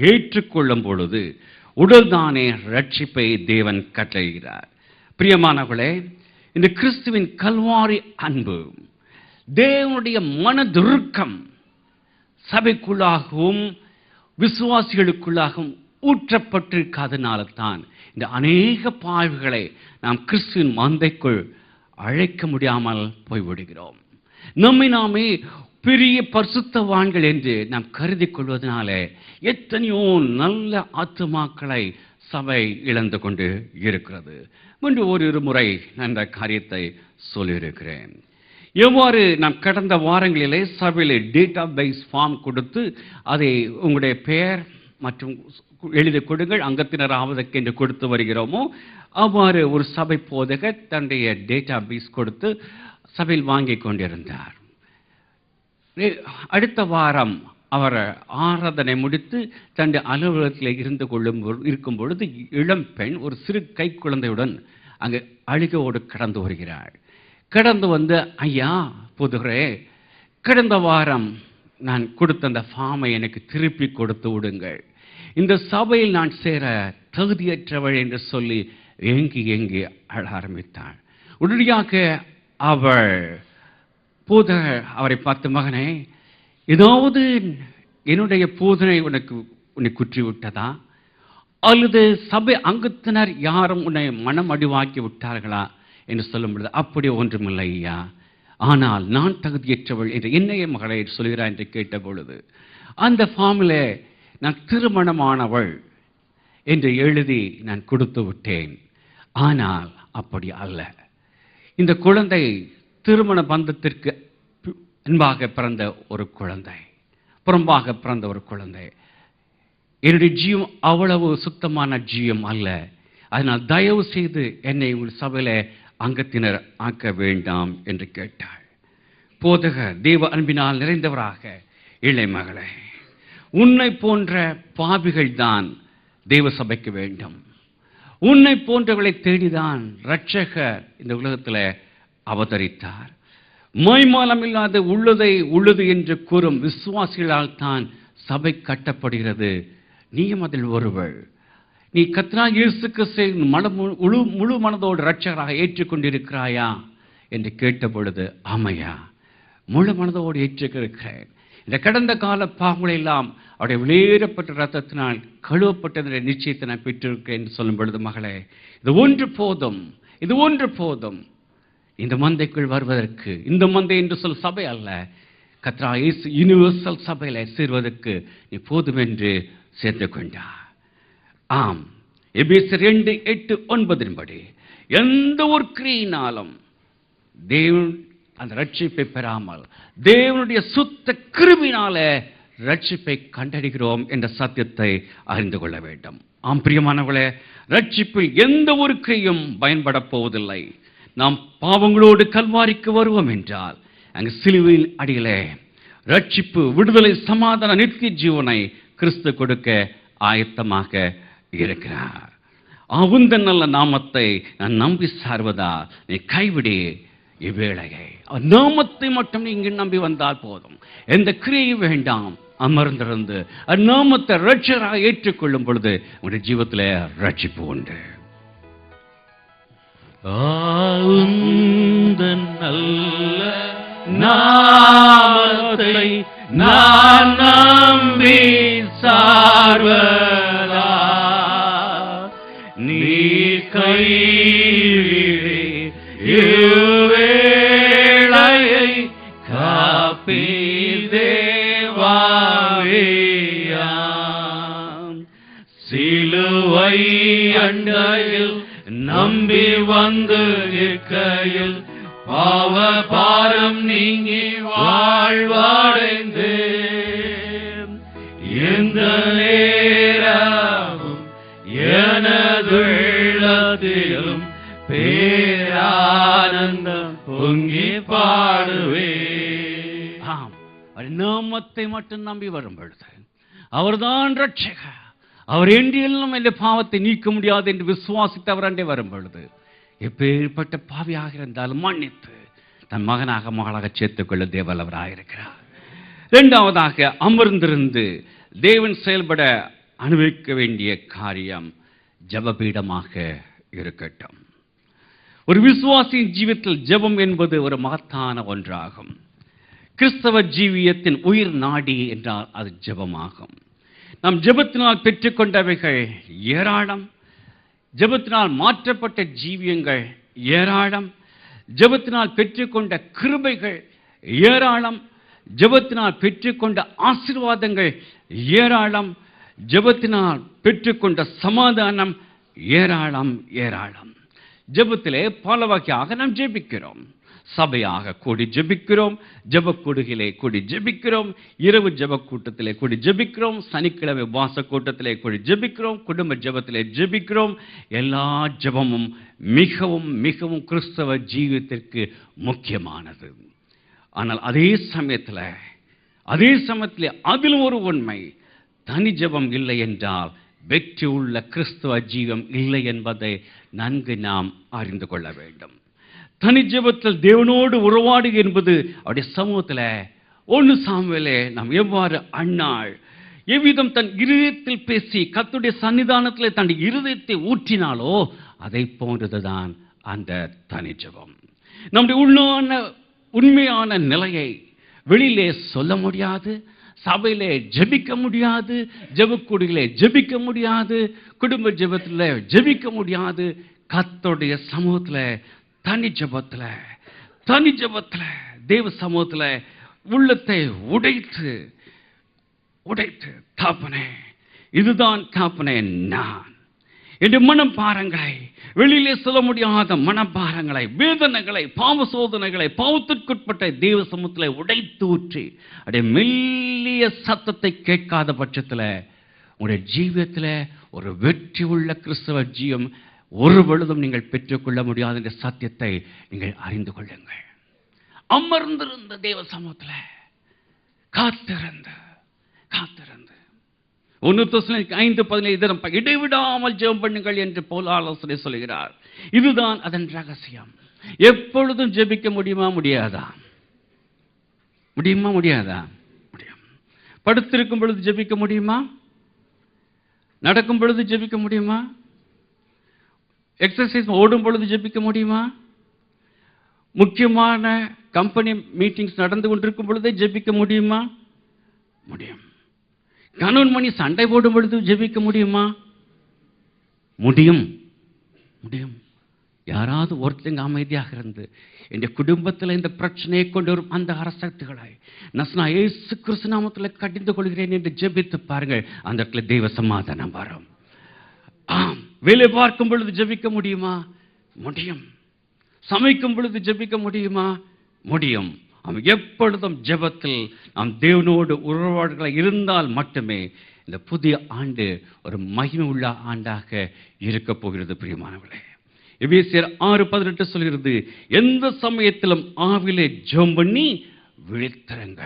ஏற்றுக்கொள்ளும் பொழுது உடல்தானே ரட்சிப்பை தேவன் கட்டளையிடுகிறார். பிரியமானவர்களே, இந்த கிறிஸ்துவின் கல்வாரி அன்பு, தேவனுடைய மனதுருக்கம் சபைக்குள்ளாகவும் விசுவாசிகளுக்குள்ளாகவும் ஊற்றப்பட்டிருக்காதனால தான் இந்த அநேக பாய்வுகளை நாம் கிறிஸ்துவின் மந்தைக்குள் அழைக்க முடியாமல் போய்விடுகிறோம். நம்மை நாமே பெரிய பரிசுத்தவான்கள் என்று நாம் கருதி கொள்வதனால எத்தனையோ நல்ல ஆத்துமாக்களை சபை இழந்து கொண்டு இருக்கிறது. முன்பு ஒரு முறை நான் இந்த காரியத்தை சொல்லியிருக்கிறேன். எவ்வாறு நாம் கடந்த வாரங்களிலே சபையிலே டேட்டா பேஸ் ஃபார்ம் கொடுத்து அதை உங்களுடைய பெயர் மற்றும் எழுதி கொடுங்கள் அங்கத்தினர் ஆவதற்கு என்று கொடுத்து வருகிறோமோ, அவ்வாறு ஒரு சபை போதகர் தன்னுடைய டேட்டா பேஸ் கொடுத்து சபையில் வாங்கி கொண்டிருந்தார். அடுத்த வாரம் அவர் ஆராதனை முடித்து தன்னுடைய அலுவலகத்தில் இருக்கும் பொழுது இளம் பெண் ஒரு சிறு கை குழந்தையுடன் அங்கே அழுகையோடு கடந்து வருகிறாள். கடந்து வந்து, ஐயா புதுகரே, கடந்த வாரம் நான் கொடுத்த அந்த ஃபார்மை எனக்கு திருப்பி கொடுத்து விடுங்கள், இந்த சபையில் நான் சேர தகுதியற்றவள் என்று சொல்லி ஏங்கி ஏங்கி அழ ஆரம்பித்தாள். உடனடியாக அவள் போதகர் அவரை பார்த்து, மகனே, ஏதாவது என்னுடைய போதனை உன்னை குற்றி விட்டதா, அல்லது சபை அங்கத்தினர் யாரும் உன்னை மனம் அடிவாக்கி விட்டார்களா என்று சொல்லும் பொழுது, அப்படி ஒன்றுமில்லை ஐயா, ஆனால் நான் தகுதியற்றவள் என்று என்னைய மகளை சொல்கிறார் என்று கேட்ட பொழுது, அந்த ஃபார்மில் நான் திருமணமானவள் என்று எழுதி நான் கொடுத்து விட்டேன். ஆனால் அப்படி அல்ல, இந்த குழந்தை திருமண பந்தத்திற்கு அன்பாக பிறந்த ஒரு குழந்தை, புறம்பாக பிறந்த ஒரு குழந்தை. என்னுடைய ஜீவம் அவ்வளவு சுத்தமான ஜீவம் அல்ல. அதனால் தயவு செய்து என்னை உங்கள் சபையில் அங்கத்தினர் ஆக்க வேண்டாம் என்று கேட்டாள். போதகர் தேவ அன்பினால் நிறைந்தவராக, இளை மகளே, உன்னை போன்ற பாவிகள் தான் தேவ சபைக்கு வேண்டும். உன்னை போன்றவர்களை தேடிதான் இரட்சகர் இந்த உலகத்தில் அவதரித்தார். மாய்மாலம் இல்லாத உள்ளது என்று கூறும் விசுவாசிகளால் தான் சபை கட்டப்படுகிறது. நீயும் அதில் ஒருவள். நீ கர்த்தராகிய இயேசு கிறிஸ்துவை முழு மனதோடு இரட்சகராக ஏற்றுக்கொண்டிருக்கிறாயா என்று கேட்ட பொழுது, ஆமையா, முழு மனதோடு ஏற்றுக்கிறேன். இந்த கடந்த கால பாவங்களை எல்லாம் அவருடைய வெளியேறப்பட்ட ரத்தத்தினால் கழுவப்பட்டதை நிச்சயத்தை நான் பெற்றிருக்கேன் என்று சொல்லும் பொழுது, மகளே, இது ஒன்று போதும், இது ஒன்று போதும். இந்த மந்தைக்குள் வருவதற்கு, இந்த மந்தை என்று சொல் சபை அல்ல, கர்த்தராகிய இயேசு யூனிவர்சல் சபையில் சேர்வதற்கு நீ போதும் என்று சேர்த்து கொண்டார். ஆம், எபேசியர் 2:8-9 படி எந்த ஒரு கிரியினாலும் தேவன் அந்த ரட்சிப்பை பெறாமல் தேவனுடைய சுத்த கிருபையினால ரட்சிப்பை கண்டறிகிறோம் என்ற சத்தியத்தை அறிந்து கொள்ள வேண்டும். ஆம் பிரியமானவர்களே, ரட்சிப்பில் எந்த ஒரு கிரியும் பயன்பட போவதில்லை. நாம் பாவங்களோடு கல்வாரிக்கு வருவோம் என்றால் அங்கு சிலுவையில் அடியிலே ரட்சிப்பு, விடுதலை, சமாதான, நித்திய ஜீவனை கிறிஸ்து கொடுக்க ஆயத்தமாக இருக்கிறார். உந்த நல்ல நாமத்தை நான் நம்பி சார்வதா நீ கைவிடி இவ்வேளையை. நாமத்தை மட்டும் நீங்க நம்பி வந்தால் போதும், எந்த கிரியை வேண்டாம். அமர்ந்திருந்து நாமத்தை இரட்சகராக ஏற்றுக்கொள்ளும் பொழுது உங்களுடைய ஜீவத்தில் ரட்சிப்பு உண்டு. உந்தன் நல்ல நாமத்தை நான் நம்பி சார்வதா நீ கைவிடி இவ்வேளையை காப்பி தேவாவியாம். சிலுவை அண்டையில் நம்பி வந்து நிற்கையில் பாவ பாரம் நீங்கி வாழ்வடைந்து எந்த நேரமும் எனதுள்ளத்திலும் பேரானந்தம் பொங்கி பாடுவே. ஆம், நாமத்தை மட்டும் நம்பி வரும் பொழுது அவர்தான் ரட்சகர். அவர் என்றெல்லாம் இந்த பாவத்தை நீக்க முடியாது என்று விசுவாசித்தவர் அண்டே வரும் பொழுது எப்பேற்பட்ட பாவியாக இருந்தாலும் மன்னித்து தன் மகனாக மகளாக சேர்த்துக்கொள்ள தேவலவராயிருக்கிறார். இரண்டாவதாக, அமர்ந்திருந்து தேவன் செயல்பட அனுபவிக்க வேண்டிய காரியம் ஜெபபீடமாக இருக்கட்டும். ஒரு விசுவாசியின் ஜீவியத்தில் ஜெபம் என்பது ஒரு மகத்தான ஒன்றாகும். கிறிஸ்தவ ஜீவியத்தின் உயிர் நாடி என்றால் அது ஜெபமாகும். நாம் ஜெபத்தினால் பெற்றுக்கொண்டவைகள் ஏராளம். ஜெபத்தினால் மாற்றப்பட்ட ஜீவியங்கள் ஏராளம். ஜெபத்தினால் பெற்றுக்கொண்ட கிருபைகள் ஏராளம். ஜெபத்தினால் பெற்றுக்கொண்ட ஆசீர்வாதங்கள் ஏராளம். ஜெபத்தினால் பெற்றுக்கொண்ட சமாதானம் ஏராளம் ஏராளம். ஜெபத்திலே பல வகையாக நாம் ஜெபிக்கிறோம். சபையாக கூடி ஜெபிக்கிறோம், ஜெப கூடுகிலே கூடி ஜெபிக்கிறோம், இரவு ஜெப கூட்டத்திலே கூடி ஜெபிக்கிறோம், சனிக்கிழமை வாச கூட்டத்திலே கூடி ஜெபிக்கிறோம், குடும்ப ஜெபத்திலே ஜெபிக்கிறோம். எல்லா ஜெபமும் மிகவும் மிகவும் கிறிஸ்தவ ஜீவிதத்திற்கு முக்கியமானது. ஆனால் அதே சமயத்தில் அதிலும் ஒரு உண்மை, தனி ஜெபம் இல்லை என்றால் வெற்றி உள்ள கிறிஸ்தவ ஜீவம் இல்லை என்பதை நன்கு நாம் அறிந்து கொள்ள வேண்டும். தனி ஜெபத்தில் தேவனோடு உறவாடு என்பது அவருடைய சமூகத்தில் 1 சாமுவேலே நாம் எவ்வாறு அன்னாள் எவ்விதம் தன் இருதயத்தில் பேசி கர்த்தருடைய சன்னிதானத்தில் தன் இருதயத்தை ஊற்றினாலோ அதை போன்றதுதான் அந்த தனி ஜெபம். நம்முடைய உண்மையான நிலையை வெளியிலே சொல்ல முடியாது, சபையிலே ஜெபிக்க முடியாது, ஜெபக்கூடிலே ஜெபிக்க முடியாது, குடும்ப ஜெபத்தில் ஜெபிக்க முடியாது. கர்த்தருடைய சமூகத்தில் தனி ஜெபத்தில் தேவ சமூகத்தில் உள்ளத்தை உடைத்து தாப்பனே, இதுதான் தாப்பனே நான் என்று மனப்பாரங்களை, வெளியிலே சொல்ல முடியாத மனப்பாரங்களை, வேதனைகளை, பாவ சோதனைகளை, பாவத்திற்குட்பட்ட தேவ சமூகத்தில் உடைத்து ஊற்றி அப்படியே மெல்லிய சத்தத்தை கேட்காத பட்சத்தில் உங்களுடைய ஜீவியத்தில் ஒரு வெற்றி உள்ள கிறிஸ்தவ ஜீவம் ஒரு பொழுதும் நீங்கள் பெற்றுக்கொள்ள முடியாத என்ற சத்தியத்தை நீங்கள் அறிந்து கொள்ளுங்கள். அமர்ந்திருந்த தேவ சமூகத்தில் காத்திருந்து 1 தெசலோனிக்கேயர் 5:15 இடைவிடாமல் ஜெபம் பண்ணுங்கள் என்று பவுல் ஆலோசனை சொல்கிறார். இதுதான் அதன் ரகசியம். எப்பொழுதும் ஜெபிக்க முடியுமா? முடியாதா? முடியும். படுத்திருக்கும் பொழுது ஜெபிக்க முடியுமா? நடக்கும் பொழுது ஜெபிக்க முடியுமா? எக்ஸசைஸ் ஓடும் பொழுது ஜெபிக்க முடியுமா? முக்கியமான கம்பெனி மீட்டிங்ஸ் நடந்து கொண்டிருக்கும் பொழுதே ஜெபிக்க முடியுமா? முடியும். கணவன் மணி சண்டை போடும் பொழுது ஜெபிக்க முடியுமா? முடியும். யாராவது ஒருத்தங்க அமைதியாக இருந்து என் குடும்பத்தில் இந்த பிரச்சனையை கொண்டு வரும் அந்த அரசக்திகளை நான் இயேசு கிறிஸ்து நாமத்தில் கடிந்து கொள்கிறேன் என்று ஜெபித்து பாருங்கள். அந்த இடத்துல தெய்வ சமாதானம் வரும். ஆம், வேலை பார்க்கும் பொழுது ஜெபிக்க முடியுமா? முடியும். சமைக்கும் பொழுது ஜெபிக்க முடியுமா? முடியும். எப்பொழுதும் ஜெபத்தில் நாம் தேவனோடு உறவாடுகளை இருந்தால் மட்டுமே இந்த புதிய ஆண்டு ஒரு மகிமை உள்ள ஆண்டாக இருக்க போகிறது. பிரியமானவர்களே, எபேசியர் 6:18 சொல்கிறது, எந்த சமயத்திலும் ஆவிலே ஜெபம் பண்ணி விழித்திருங்க.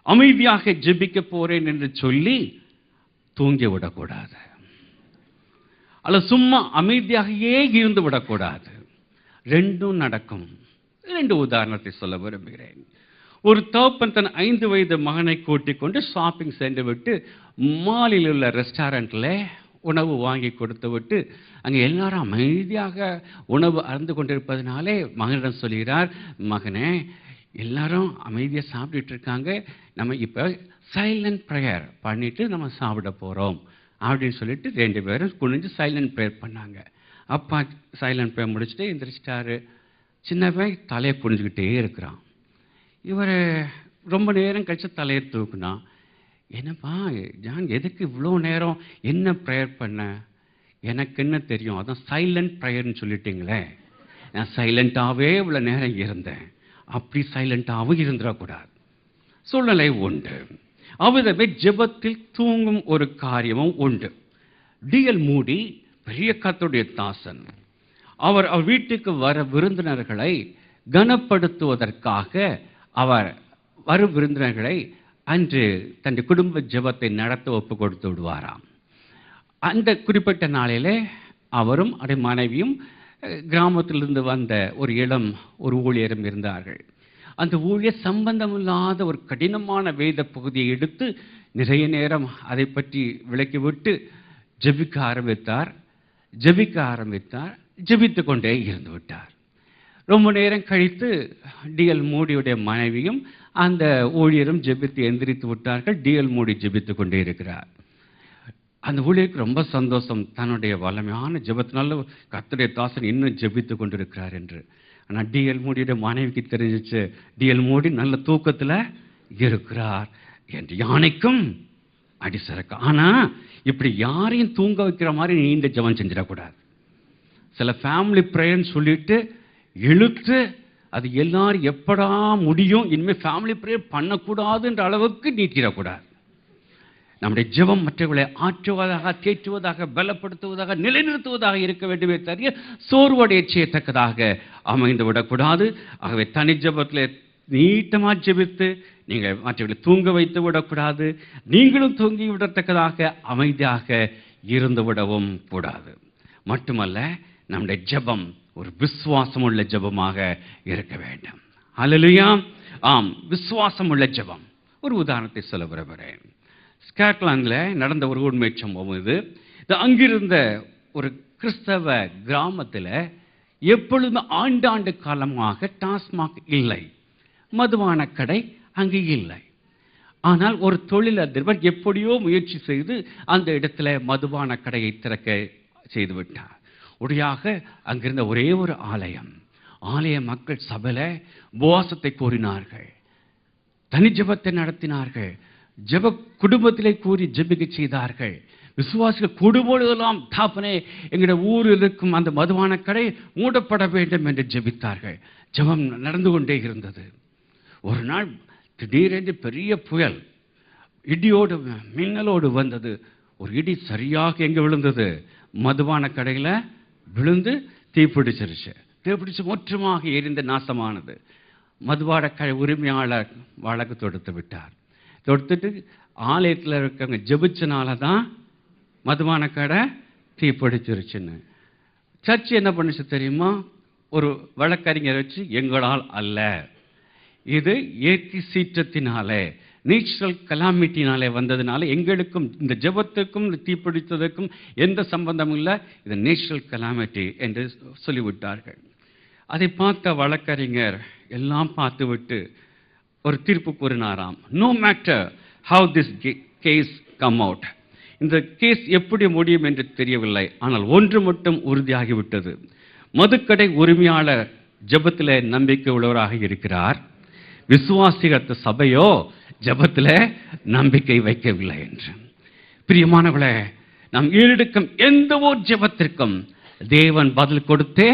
அமைதியாக ஜெபிக்க போறேன் என்று சொல்லி தூங்கி விடக்கூடாது, அல்ல சும்மா அமைதியாகவே இருந்து விடக்கூடாது. ரெண்டும் நடக்கும். 2 உதாரணத்தை சொல்ல விரும்புகிறேன். ஒரு தகப்பன் தன் 5 வயது மகனை கூட்டிக் கொண்டு ஷாப்பிங் சென்று விட்டு மாலில் உள்ள ரெஸ்டாரண்ட்டில் உணவு வாங்கி கொடுத்து விட்டு அங்கே எல்லாரும் அமைதியாக உணவு அருந்து கொண்டிருப்பதனாலே மகனிடம் சொல்கிறார், மகனே எல்லாரும் அமைதியாக சாப்பிட்டுட்டு இருக்காங்க, நம்ம இப்போ சைலண்ட் ப்ரேயர் பண்ணிட்டு நம்ம சாப்பிட போகிறோம் அப்படின்னு சொல்லிட்டு 2 பேரும் குனிஞ்சு சைலண்ட் ப்ரேயர் பண்ணாங்க. அப்பா சைலண்ட் ப்ரேயர் முடிச்சுட்டு எந்திரிச்சிட்டாரு. சின்னவன் தலையை குனிஞ்சுக்கிட்டே இருக்கிறான். இவர் ரொம்ப நேரம் கழிச்சு தலையை தூக்குனான். என்னப்பா ஜான், எதுக்கு இவ்வளோ நேரம், என்ன ப்ரேயர் பண்ண? எனக்கு என்ன தெரியும், அதான் சைலண்ட் ப்ரேயர்னு சொல்லிட்டீங்களே, நான் சைலண்ட்டாகவே இவ்வளோ நேரம் இருந்தேன். அப்படி சைலண்ட்டாகவும் இருந்துடக்கூடாது, சூழ்நிலை உண்டு. அவ்விதமே ஜெபத்தில் தூங்கும் ஒரு காரியமும் உண்டு. டிஎல் மூடி பெரிய கர்த்தருடைய தாசன். அவர் வீட்டுக்கு வர விருந்தினர்களை கனப்படுத்துவதற்காக அவர் வரும் விருந்தினர்களை அன்று தன் குடும்ப ஜெபத்தை நடத்த ஒப்பு கொடுத்து விடுவாராம். அந்த குறிப்பிட்ட நாளிலே அவரும் அவருடைய மனைவியும் கிராமத்திலிருந்து வந்த ஒரு ஊழியரும் இருந்தார்கள். அந்த ஊழியர் சம்பந்தமில்லாத ஒரு கடினமான வேத பகுதியை எடுத்து நிறைய நேரம் அதை பற்றி விளக்கிவிட்டு ஜெபிக்க ஆரம்பித்தார். ஜெபித்து கொண்டே இருந்து விட்டார். ரொம்ப நேரம் கழித்து டிஎல் மூடியுடைய மனைவியும் அந்த ஊழியரும் ஜெபித்து எந்திரித்து விட்டார்கள். டிஎல் மூடி ஜெபித்து கொண்டே இருக்கிறார். அந்த ஊழியருக்கு ரொம்ப சந்தோஷம், தன்னுடைய வல்லமையான ஜெபத்தினால கர்த்தருடைய தாசன் இன்னும் ஜெபித்து கொண்டிருக்கிறார் என்று. ஆனால் டிஎல் மூடியுடைய மனைவிக்கு தெரிஞ்சிச்சு, டிஎல் மூடி நல்ல தூக்கத்தில் இருக்கிறார். என்று யானைக்கும் அடி சறுக்கும். ஆனா இப்படி யாரையும் தூங்க வைக்கிற மாதிரி நீண்ட ஜெபம் செஞ்சிடக்கூடாது. சில ஃபேமிலி ப்ரேயர்னு சொல்லிட்டு இழுத்து அது எல்லாரும் எப்படா முடியும், இனிமேல் ஃபேமிலி ப்ரேயர் பண்ணக்கூடாதுன்ற அளவுக்கு நீட்டிடக்கூடாது. நம்முடைய ஜெபம் மற்றவர்களை ஆற்றுவதாக, தேற்றுவதாக, பலப்படுத்துவதாக, நிலைநிறுத்துவதாக இருக்க வேண்டுமே தவிர சோர்வடைய செய்யத்தக்கதாக அமைந்து விடக்கூடாது. ஆகவே தனி ஜெபத்தில் நீட்டமாக ஜெபித்து நீங்கள் மற்றவர்களை தூங்க வைத்து விடக்கூடாது. நீங்களும் தூங்கி விடத்தக்கதாக அமைதியாக இருந்து விடவும் கூடாது. மட்டுமல்ல, நம்முடைய ஜெபம் ஒரு விசுவாசம் உள்ள ஜெபமாக இருக்க வேண்டும். அல்லேலூயா. ஆம், விசுவாசம் உள்ள ஜெபம். ஒரு உதாரணத்தை சொல்ல விரும்புகிறேன். ஸ்காட்லாந்தில் நடந்த ஒரு உண்மை சம்பவம் இது. அங்கிருந்த ஒரு கிறிஸ்தவ கிராமத்தில் எப்பொழுதும் ஆண்டாண்டு காலமாக டாஸ்மாக் இல்லை, மதுபான கடை அங்கு இல்லை. ஆனால் ஒரு தொழிலதிபர் எப்படியோ முயற்சி செய்து அந்த இடத்துல மதுபான கடையை திறக்க செய்துவிட்டார். உடையாக அங்கிருந்த ஒரே ஒரு ஆலய மக்கள் சபையில உபவாசத்தை கோரினார்கள், தனி ஜெபத்தை நடத்தினார்கள், ஜெப குடும்பத்திலே கூறி ஜெபிக்க செய்தார்கள். விசுவாசிகள் கூடுபொழுதெல்லாம் தாப்பனே எங்களுடைய ஊரில் இருக்கும் அந்த மதுபான கடை மூடப்பட வேண்டும் என்று ஜெபித்தார்கள். ஜெபம் நடந்து கொண்டே இருந்தது. ஒரு நாள் திடீரென்று பெரிய புயல் இடியோடு மின்னலோடு வந்தது. ஒரு இடி சரியாக எங்கே விழுந்தது? மதுபான கடையில் விழுந்து தீப்பிடிச்சிருச்சு. தீப்பிடிச்சு மொற்றமாக எரிந்து நாசமானது. மதுபான கடை உரிமையாளர் வழக்கு தொடுத்து விட்டார். தொடுத்துட்டு ஆலயத்தில் இருக்கவங்க ஜெபிச்சனால தான் மதுபான கடை தீப்பிடிச்சிருச்சுன்னு. சர்ச்சு என்ன பண்ணுச்சு தெரியுமா? ஒரு வழக்கறிஞர் வச்சு, எங்களால் அல்ல, இது இயற்கை சீற்றத்தினாலே, நேச்சுரல் கலாமிட்டினாலே வந்ததுனால எங்களுக்கும் இந்த ஜெபத்துக்கும் தீப்பிடித்ததுக்கும் எந்த சம்பந்தமும் இல்லை, இது நேச்சுரல் கலாமிட்டி என்று சொல்லிவிட்டார்கள். அதை பார்த்த வழக்கறிஞர் எல்லாம் பார்த்துவிட்டு ஒரு தீர்ப்பு கூறினாராம். No matter how this case come out, இந்த கேஸ் எப்படி முடியும் என்று தெரியவில்லை, ஆனால் ஒன்று மட்டும் உறுதியாகிவிட்டது. மதுக்கடை உரிமையாளர் ஜெபத்தில் நம்பிக்கை உள்ளவராக இருக்கிறார், விசுவாசிகத்த சபையோ ஜெபத்தில் நம்பிக்கை வைக்கவில்லை என்று. பிரியமானவர்களே, நாம் ஈடுக்கும் எந்த ஒரு ஜெபத்திற்கும் தேவன் பதில் கொடுத்தே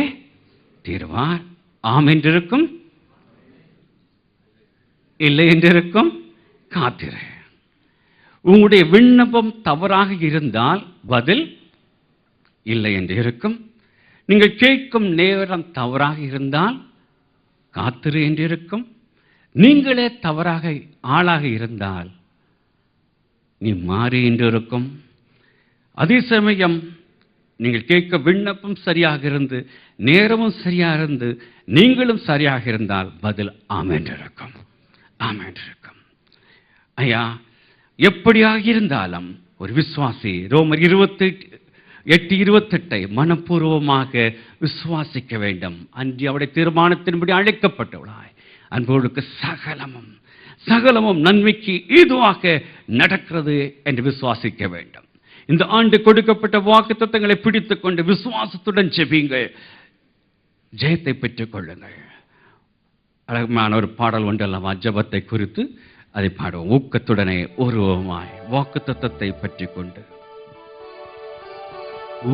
தீர்வார். ஆம் என்றிருக்கும், இல்லை என்றிருக்கும், காத்திரு. உங்களுடைய விண்ணப்பம் தவறாக இருந்தால் பதில் இல்லை என்று இருக்கும். நீங்கள் கேட்கும் நேரம் தவறாக இருந்தால் காத்திரு என்று இருக்கும். நீங்களே தவறாக ஆளாக இருந்தால் நீ மாறி என்று இருக்கும். அதே சமயம் நீங்கள் கேட்க விண்ணப்பம் சரியாக இருந்து, நேரமும் சரியாக இருந்து, நீங்களும் சரியாக இருந்தால் பதில் ஆம் என்று இருக்கும். ஆம் என்று இருக்கும். ஐயா, எப்படியாக இருந்தாலும் ஒரு விசுவாசி ரோமர் 8:28 மனப்பூர்வமாக விசுவாசிக்க வேண்டும். அன்றி அவருடைய தீர்மானத்தின்படி அழைக்கப்பட்டவளாய் அன்போருக்கு சகலமும் நன்மைக்கு ஏதுவாக நடக்கிறது என்று விசுவாசிக்க வேண்டும். இந்த ஆண்டு கொடுக்கப்பட்ட வாக்குத்தத்தங்களை பிடித்துக் கொண்டு விசுவாசத்துடன் ஜெபியுங்கள், ஜெயத்தை பெற்றுக் கொள்ளுங்கள். அழகான ஒரு பாடல் ஒன்று அல்லவா ஜெபத்தை குறித்து, அதை பாடுவோம் ஊக்கத்துடனே உருவமாய் வாக்குத்தத்தத்தை பற்றி கொண்டு.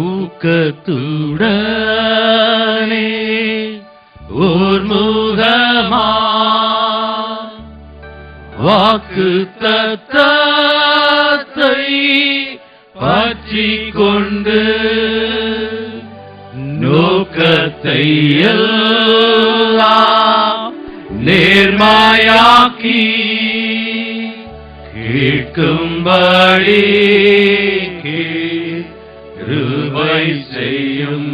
ஊக்கத்துடனே ஓர்முகமா வாக்குத்தத்தத்தை பற்றிக் கொண்டு நோக்கத்தை எல்லாம் நேர்மையாக்கி கேட்கும்படி கிருபை செய்யும்.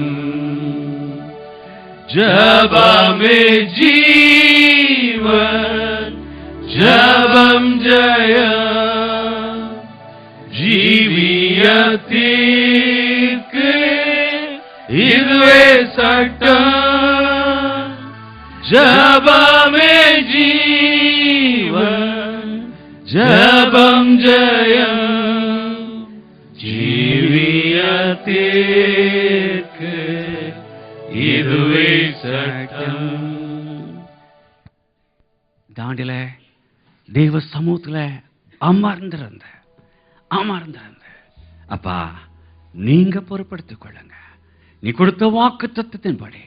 ஜபமே ஜீவன், ஜபம் ஜெயம், ஜீவியத்திற்கு இதுவே சட்டம். ஜபமே ஜீவன், ஜபம் ஜெயம், ஜீவியத்திற்கு இதுவே சட்டம். தாண்டில தெய்வ சமூகத்துல அமர்ந்திருந்த அமர்ந்திருந்த அப்பா நீங்க பொறுப்படுத்திக் கொள்ளுங்க. நீ கொடுத்த வாக்கு தத்துவத்தின்படி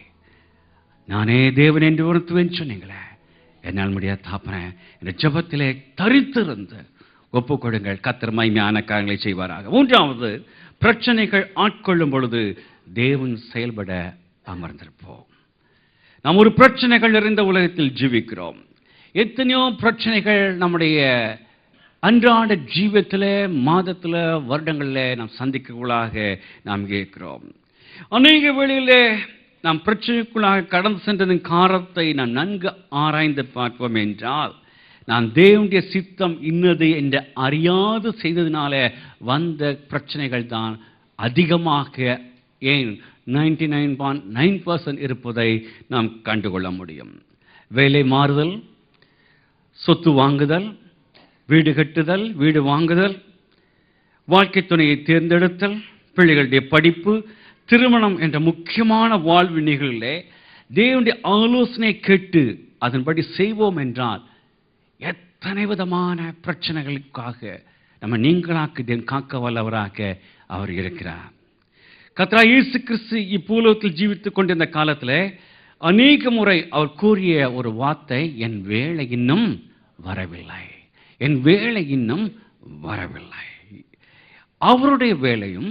நானே தேவன் என்று உணர்த்துவேன் சொன்னீங்களே, என்னால் முடியாத தாப்பனே இந்த ஜெபத்திலே தரித்திருந்து ஒப்புக் கொடுங்கள். கர்த்தர் மகிமையான காரியங்களை செய்வாராக. மூன்றாவது, பிரச்சனைகள் ஆட்கொள்ளும் பொழுது தேவன் செயல்பட அமர்ந்திருப்போம். நாம் ஒரு பிரச்சனைகள் நிறைந்த உலகத்தில் ஜீவிக்கிறோம். எத்தனையோ பிரச்சனைகள் நம்முடைய அன்றாட ஜீவத்தில், மாதத்தில், வருடங்களில் நாம் சந்திக்கக்குள்ளாக நாம் இருக்கிறோம். அநேக வேளையிலே நாம் பிரச்சனைக்குள்ளாக கடந்து சென்றதன் காரணத்தை நாம் நன்கு ஆராய்ந்து பார்ப்போம் என்றால், நான் தேவனுடைய சித்தம் இன்னது என்று அறியாது செய்ததினால வந்த பிரச்சனைகள் தான் அதிகமாக, ஏன் 99.9% இருப்பதை நாம் கண்டுகொள்ள முடியும். வேலை மாறுதல், சொத்து வாங்குதல், வீடு கட்டுதல், வீடு வாங்குதல், வாழ்க்கை துணையை தேர்ந்தெடுத்தல், பிள்ளைகளுடைய படிப்பு, திருமணம் என்ற முக்கியமான வாழ்வு நிகழ்வுகளிலே தேவனுடைய ஆலோசனை கேட்டு அதன்படி செய்வோம் என்றால் எத்தனை விதமான பிரச்சனைகளுக்காக நம்ம நீங்களாக்கு தேவன் காக்க வல்லவராக அவர் இருக்கிறார். கர்த்தராகிய இயேசு கிறிஸ்து இப்பூலோகத்தில் ஜீவித்துக் கொண்டிருந்த காலத்தில் அநேக முறை அவர் கூறிய ஒரு வார்த்தை, என் வேளை இன்னும் வரவில்லை, என் வேளை இன்னும் வரவில்லை. அவருடைய வேலையும்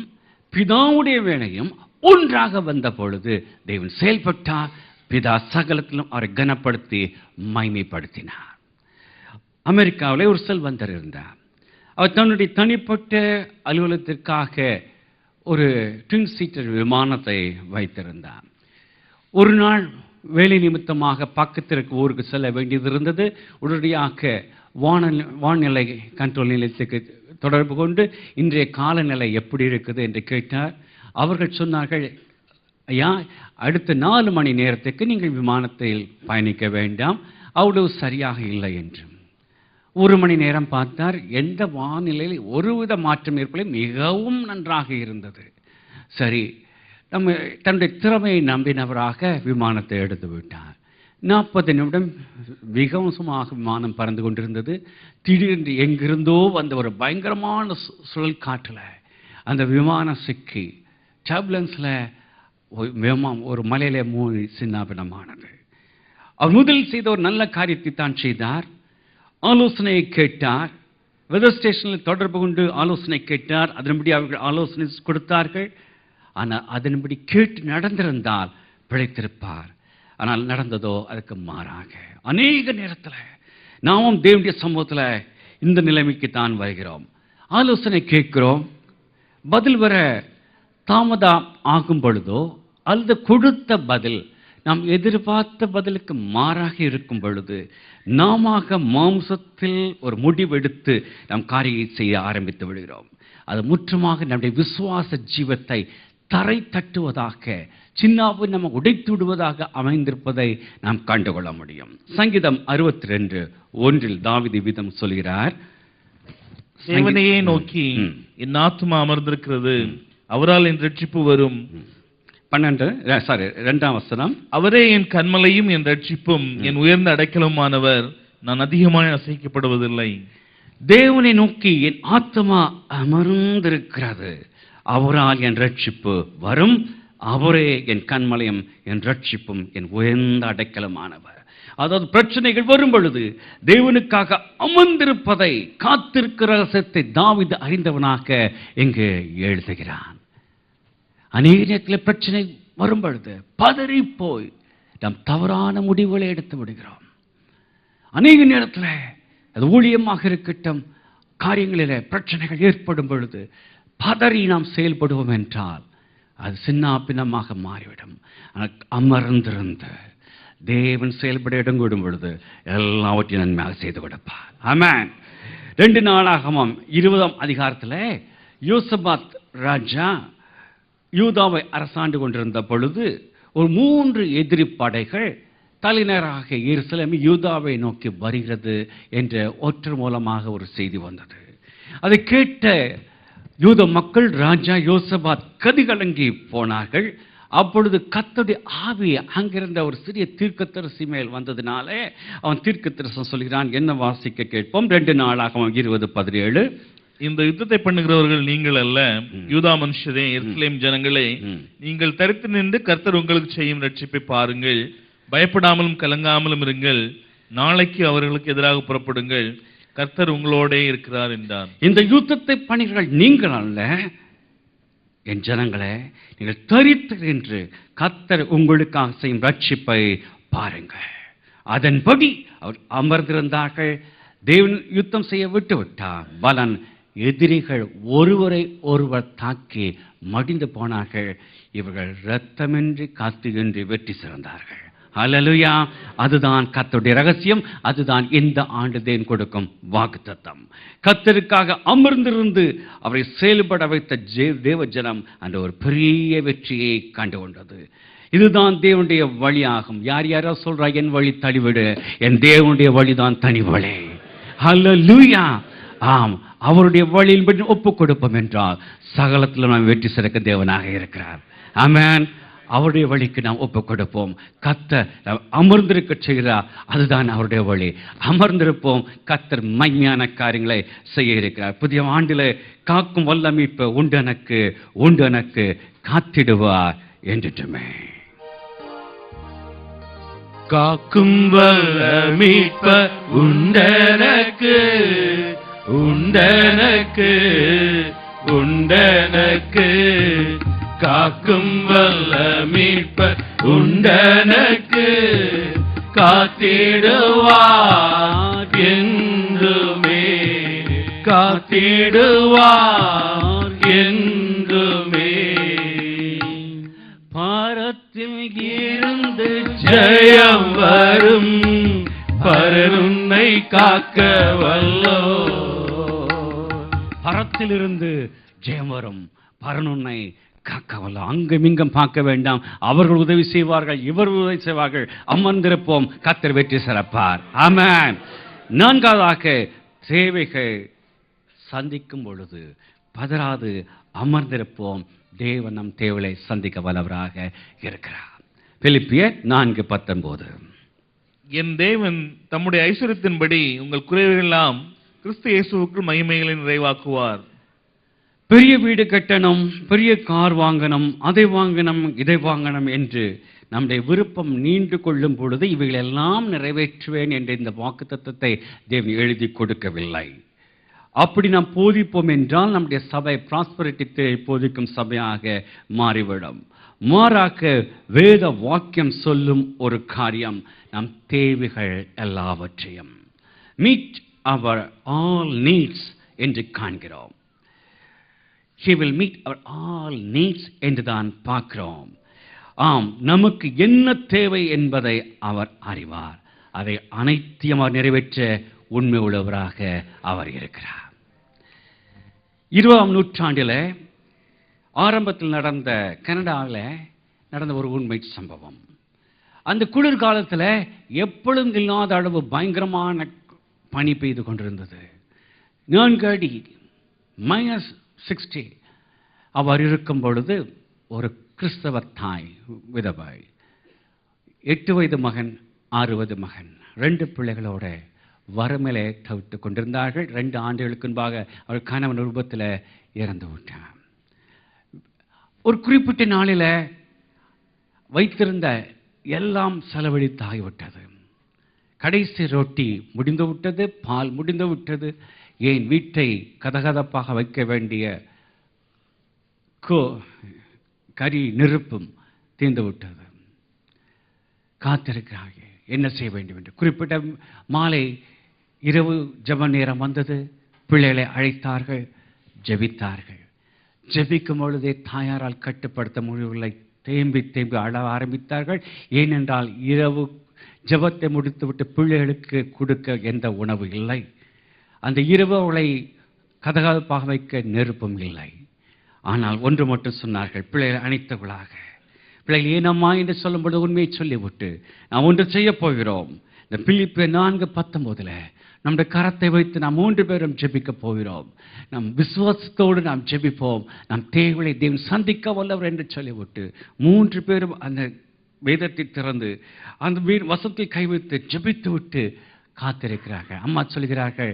பிதாவுடைய வேலையும் ஒன்றாக வந்த பொழுது தேவன் செயல்பட்டார். பிதா சகலத்திலும் அவரை கனப்படுத்தி மகிமைப்படுத்தினார். அமெரிக்காவில் ஒரு செல்வந்தர் இருந்தார். அவர் தன்னுடைய தனிப்பட்ட அலுவலகத்திற்காக ஒரு ட்வின் சீட்டர் விமானத்தை வைத்திருந்தார். ஒரு நாள் வேலை நிமித்தமாக பக்கத்திற்கு ஊருக்கு செல்ல வேண்டியது இருந்தது. உடனடியாக வானிலை கண்ட்ரோல் நிலையத்துக்கு தொடர்பு கொண்டு இன்றைய காலநிலை எப்படி இருக்குது என்று கேட்டார். அவர்கள் சொன்னார்கள், ஐயா, அடுத்த 4 மணி நேரத்துக்கு நீங்கள் விமானத்தில் பயணிக்க வேண்டாம், அவ்வளவு சரியாக இல்லை என்று. 1 மணி நேரம் பார்த்தார். எந்த வானிலையில் ஒருவித மாற்றம் ஏற்படவில்லை, மிகவும் நன்றாக இருந்தது. சரி, நம்ம தன்னுடைய திறமையை நம்பினவராக விமானத்தை எடுத்து விட்டார். 40 நிமிடம் மிகவசமாக விமானம் பறந்து கொண்டிருந்தது. திடீரென்று எங்கிருந்தோ வந்த ஒரு பயங்கரமான சுழல் காற்றில் அந்த விமானம் சிக்கி டர்புலன்ஸில் ஒரு மலையில மூழ்கி சின்னாபின்னமானது. அவர் முதலில் செய்த ஒரு நல்ல காரியத்தை தான் செய்தார். ஆலோசனையை கேட்டார். வெதர் ஸ்டேஷனில் தொடர்பு கொண்டு ஆலோசனை கேட்டார். அதன்படி அவர்கள் ஆலோசனை கொடுத்தார்கள். ஆனால் அதன்படி கேட்டு நடந்திருந்தால் பிழைத்திருப்பார். ஆனால் நடந்ததோ அதுக்கு மாறாக. அநேக நேரத்தில் நாமும் தேவனுடைய சமூகத்தில் இந்த நிலைமைக்கு தான் வருகிறோம். ஆலோசனை கேட்கிறோம், பதில் வர தாமதம் ஆகும் பொழுதோ அல்லது கொடுத்த பதில் நாம் எதிர்பார்த்த பதிலுக்கு மாறாக இருக்கும் பொழுது நாம மாம்சத்தில் ஒரு முடிவெடுத்து நாம் காரியம் செய்ய ஆரம்பித்து விடுகிறோம். அது முற்றுமாக நம்முடைய விசுவாச ஜீவத்தை தரை தட்டுவதாக, சின்னாவை நம்ம உடைத்து விடுவதாக அமைந்திருப்பதை நாம் கண்டுகொள்ள முடியும். சங்கீதம் 62:1 தாவீது விதம் சொல்கிறார், தேவனையே நோக்கி என் ஆத்துமா அமர்ந்திருக்கிறது, அவரால் என் ரட்சிப்பு வரும். 2ஆம் வசனம், அவரே என் கன்மலையும் என் ரட்சிப்பும் என் உயர்ந்த அடைக்கலமானவர், நான் அதிகமாக அசைக்கப்படுவதில்லை. தேவனை நோக்கி என் ஆத்துமா அமர்ந்திருக்கிறது, அவரால் என் ரட்சிப்பு வரும். அவரே என் கன்மலையும் என் ரட்சிப்பும் என் உயர்ந்த அடைக்கலமானவர். அதாவது பிரச்சனைகள் வரும் பொழுது தேவனுக்காக அமர்ந்திருப்பதை, காத்திருக்கிற ரகசியத்தை தாவீது அறிந்தவனாக இங்கு எழுதுகிறான். அநேக நேரத்தில் பிரச்சனை வரும் பொழுது பதறி போய் நாம் தவறான முடிவுகளை எடுத்து விடுகிறோம். அநேக நேரத்தில் அது ஊழியமாக இருக்கட்டும், காரியங்களில் பிரச்சனைகள் ஏற்படும் பொழுது பதறி நாம் செயல்படுவோம் என்றால் அது சின்ன பின்னமாக மாறிவிடும். அமர்ந்திருந்த தேவன் செயல்பட இடம் கூடும் பொழுது எல்லாவற்றையும் நன்மையாக செய்து கொடுப்பார். ஆமென். 2 நாளாகமம் 20ஆம் அதிகாரத்தில் யோசபாத் ராஜா யூதாவை அரசாண்டு கொண்டிருந்த பொழுது ஒரு 3 எதிரி படைகள் தலைநகராக எருசலேம் யூதாவை நோக்கி வருகிறது என்ற ஒற்று மூலமாக ஒரு செய்தி வந்தது. அதை கேட்ட யூத மக்கள் ராஜா யோசபாத் கதிகலங்கி போனார்கள். அப்பொழுது கர்த்தருடைய ஆவி அங்கிருந்த ஒரு சிறிய தீர்க்கதரிசி மேல் வந்ததினாலே அவன் தீர்க்கதரிசனம் சொல்கிறான். என்ன வாசிக்க கேட்போம். 2 நாளாகமம் 20:17. இந்த யுத்தத்தை பண்ணுகிறவர்கள் நீங்கள் அல்ல, யூதா மனுஷரே, எருசலேம் ஜனங்களே, நீங்கள் தரித்து நின்று கர்த்தர் உங்களுக்கு செய்யும் ரட்சிப்பை பாருங்கள். பயப்படாமலும் கலங்காமலும் இருங்கள். நாளைக்கு அவர்களுக்கு எதிராக புறப்படுங்கள். கர்த்தர் உங்களோடே இருக்கிறார் என்றார். இந்த யுத்தத்தை பண்ணுகிறவர்கள் நீங்கள் அல்ல, என் ஜனங்களே, நீங்கள் தரித்து நின்று கர்த்தர் உங்களுக்காக செய்யும் ரட்சிப்பை பாருங்கள். அதன்படி அவர் அமர்ந்திருந்தார்கள். தேவன் யுத்தம் செய்ய விட்டு விட்டார். பலன் எதிரிகள் ஒருவரை ஒருவர் தாக்கி மடிந்து போனார்கள். இவர்கள் இரத்தமின்றி காத்துகின்றி வெற்றி சிறந்தார்கள். ஹல்லேலூயா. அதுதான் கர்த்தருடைய ரகசியம். அதுதான் இந்த ஆண்டு தேவன் கொடுக்கும் வாக்குத்தத்தம். கர்த்தருக்காக அமர்ந்திருந்து அவரை செயல்பட வைத்த தேவ ஜனம் அந்த ஒரு பெரிய வெற்றியை கண்டு கொண்டது. இதுதான் தேவனுடைய வழியாகும். யார் யாரோ சொல்றா என் வழி தனிவிடு, என் தேவனுடைய வழிதான் தனி வழி. ஹல்லேலூயா. ஆம், அவருடைய வழியின்படி ஒப்புக் கொடுப்போம் என்றால் சகலத்தில் நாம் வெற்றி சிறக்க தேவனாக இருக்கிறார். ஆமென். அவருடைய வழிக்கு நாம் ஒப்புக் கொடுப்போம். கர்த்தர் அமர்ந்திருக்க செய்கிறார். அதுதான் அவருடைய வழி. அமர்ந்திருப்போம். கர்த்தர் மகிமையான காரியங்களை செய்ய இருக்கிறார். புதிய ஆண்டிலே காக்கும் வல்ல மீட்பு உண்டு எனக்கு காத்திடுவார் என்றுமே. காக்கும் வல்ல மீட்பர் உண்டனக்கு காக்கும் வல்ல மீட்பர் உண்டனக்கு காத்திடுவார் என்றுமே. பாரத்தில் இருந்து ஜெயம் வரும், பரனுன்னை காக்க வல்லோ. பரத்திலிருந்து ஜெயம் வரும், பரனுன்னை காக்கவல்ல. அங்கும் இங்கும் பார்க்க வேண்டாம். அவர்கள் உதவி செய்வார்கள், இவர்கள் உதவி செய்வார்கள். அமர்ந்திருப்போம். கர்த்தர் வெற்றி சிறப்பார். ஆமென். 4வதாக தேவைகள் சந்திக்கும் பொழுது பதறாது அமர்ந்திருப்போம். தேவன் நம் தேவையை சந்திக்க வல்லவராக இருக்கிறார். பிலிப்பியர் 4:19. என் தேவன் தம்முடைய ஐஸ்வரியத்தின்படி உங்கள் குறைவுகளெல்லாம் கிறிஸ்து இயேசுவுக்குள் மகிமைகளை நிறைவாக்குவார். பெரிய வீடு கட்டணும், பெரிய கார் வாங்கணும், அதை வாங்கணும், இதை வாங்கணும் என்று நம்முடைய விருப்பம் நீண்டு கொள்ளும் பொழுது இவைகளெல்லாம் நிறைவேற்றுவேன் என்ற இந்த வாக்குத்தத்தத்தை தேவன் எழுதி கொடுக்கவில்லை. அப்படி நாம் போதிப்போம் என்றால் நம்முடைய சபை பிராஸ்பரிட்டி போதிக்கும் சபையாக மாறிவிடும். மாறாக வேத வாக்கியம் சொல்லும் ஒரு காரியம், நம் தேவைகள் எல்லாவற்றையும் மீட் அவர் ஆல் நீட்ஸ் என்று காண்கிறோம். He will meet our all needs என்று தான் பார்க்கிறோம். ஆம், நமக்கு என்ன தேவை என்பதை அவர் அறிவார். அதை அனைத்தையும் அவர் நிறைவேற்ற உண்மை உள்ளவராக அவர் இருக்கிறார். 20ஆம் நூற்றாண்டில் ஆரம்பத்தில் நடந்த கனடாவில் நடந்த ஒரு உண்மை சம்பவம். அந்த குளிர்காலத்தில் எப்பொழுதும் இல்லாத அளவு பயங்கரமான பனி பெய்து கொண்டிருந்தது. 4 அடி -60 அவர் இருக்கும் பொழுது ஒரு கிறிஸ்தவ தாய் விதவை, 8 வயது மகன், 6 வயது மகன், 2 பிள்ளைகளோட வறுமையிலே தவித்து கொண்டிருந்தார்கள். 2 ஆண்டுகளுக்கு முன்பாக அவர் கணவன் ரூபத்தில் இறந்து விட்டார். ஒரு குறிப்பிட்ட நாளில் வைத்திருந்த எல்லாம் செலவழித்தாகிவிட்டது. கடைசி ரொட்டி முடிந்து விட்டது, பால் முடிந்து விட்டது. ஏன் வீட்டை கதகதப்பாக வைக்க வேண்டிய கரி நெருப்பும் தீர்ந்து விட்டது. காத்திருக்கிறார்கள் என்ன செய்ய வேண்டும் என்று. குறிப்பிட்ட மாலை இரவு ஜெப நேரம் வந்தது. பிள்ளைகளை அழைத்தார்கள், ஜெபித்தார்கள். ஜெபிக்கும் பொழுதே தாயாரால் கட்டுப்படுத்த முடியவில்லை. தேம்பி தேம்பி அழ ஆரம்பித்தார்கள். ஏனென்றால் இரவு ஜெபத்தை முடித்துவிட்டு பிள்ளைகளுக்கு கொடுக்க எந்த உணவு இல்லை. அந்த இரவு அவளை கதகதப்பாக வைக்க நெருப்பும் இல்லை. ஆனால் ஒன்று மட்டும் சொன்னார்கள், பிள்ளைகளை அணைத்தவளாக. பிள்ளைகள் ஏனம்மா என்று சொல்லும்பொழுது உண்மையை சொல்லிவிட்டு நாம் ஒன்று செய்ய போகிறோம். இந்த பிலிப்பியர் 4:19 நம்முடைய கரத்தை வைத்து நாம் 3 பேரும் ஜெபிக்க போகிறோம். நம் விசுவாசத்தோடு நாம் ஜெபிப்போம். நம் தேவைகளை தேவன் சந்திக்க வல்லவர் என்று சொல்லிவிட்டு 3 பேரும் அந்த வேதத்தை திறந்து அந்த வசத்தில் கை வைத்து ஜெபித்து விட்டு காத்திருக்கிறார்கள். அம்மா சொல்கிறார்கள்,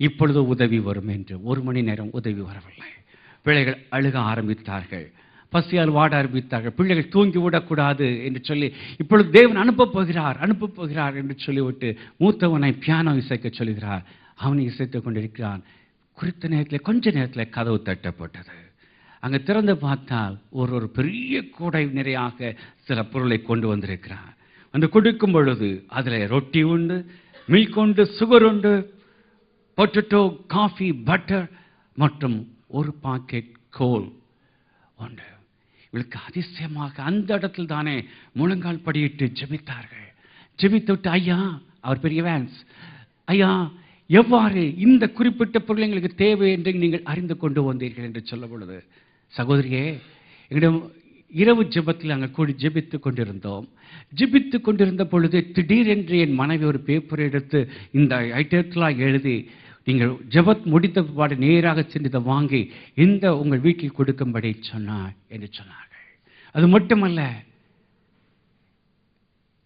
இப்பொழுது உதவி வரும் என்று. 1 மணி நேரம் உதவி வரவில்லை. பிள்ளைகள் அழுக ஆரம்பித்தார்கள், பசியால் வாட ஆரம்பித்தார்கள். பிள்ளைகள் தூங்கி விடக்கூடாது என்று சொல்லி இப்பொழுது தேவன் அனுப்பப் போகிறார் என்று சொல்லிவிட்டு மூத்தவனை பியானோ இசைக்க சொல்கிறார். அவனை இசைத்துக் கொண்டிருக்கிறான். குறித்த நேரத்தில் கொஞ்ச நேரத்தில் கதவு தட்டப்பட்டது. அங்கே திறந்து பார்த்தால் ஒரு பெரிய கூடை நிறையாக சில பொருளை கொண்டு வந்திருக்கிறார். அந்த கொடுக்கும் பொழுது அதில் ரொட்டி உண்டு, மில்க் உண்டு, சுகர் உண்டு, பொட்டேட்டோ, காஃபி, பட்டர் மற்றும் ஒரு பாக்கெட் கோல் உண்டு. இவளுக்கு அதிசயமாக அந்த இடத்தில் தானே முழங்கால் படியிட்டு ஜெபித்தார்கள். ஜெபித்து விட்டு, ஐயா, அவர் பெரிய வேன்ஸ், ஐயா, எவ்வாறு இந்த குறிப்பிட்ட பொருள் எங்களுக்கு தேவை என்று நீங்கள் அறிந்து கொண்டு வந்தீர்கள் என்று சொல்ல பொழுது, சகோதரியே, எங்களிடம் இரவு ஜெபத்தில் நாங்கள் கூடி ஜெபித்து கொண்டிருந்த பொழுது திடீரென்று என் மனைவி ஒரு பேப்பரை எடுத்து இந்த ஐட்டத்தெல்லாம் எழுதி, நீங்கள் ஜெபத் முடித்த பாடு நேராக சென்று இதை வாங்கி இந்த உங்கள் வீட்டில் கொடுக்கும்படி சொன்னார் என்று சொன்னார்கள். அது மட்டுமல்ல,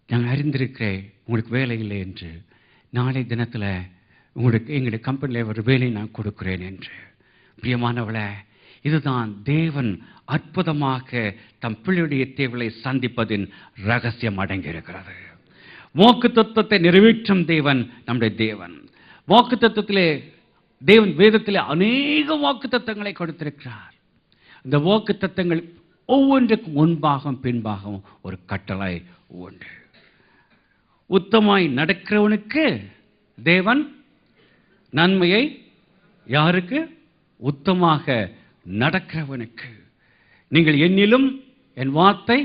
நாங்கள் அறிந்திருக்கிறேன் உங்களுக்கு வேலை இல்லை என்று, நாளை தினத்தில் உங்களுக்கு எங்களுடைய கம்பெனியில் ஒரு வேலை நான் கொடுக்கிறேன் என்று. பிரியமானவளே, இதுதான் தேவன் அற்புதமாக தம் பிள்ளையுடைய தேவைகளை சந்திப்பதின் ரகசியம் அடங்கியிருக்கிறது. வாக்குத்தத்தத்தை நிறைவேற்றும் தேவன் நம்முடைய தேவன். வாக்குத்தத்தத்திலே தேவன் வேதத்திலே அநேக வாக்குத்தத்தங்களை கொடுத்திருக்கிறார். இந்த வாக்குத்தத்தங்கள் ஒவ்வொன்றுக்கும் முன்பாகவும் பின்பாகவும் ஒரு கட்டளை உண்டு. உத்தமாய் நடக்கிறவனுக்கு தேவன் நன்மையை, யாருக்கு? உத்தமாக நடக்கிறவனுக்கு. நீங்கள் என்னிலும் என் வார்த்தை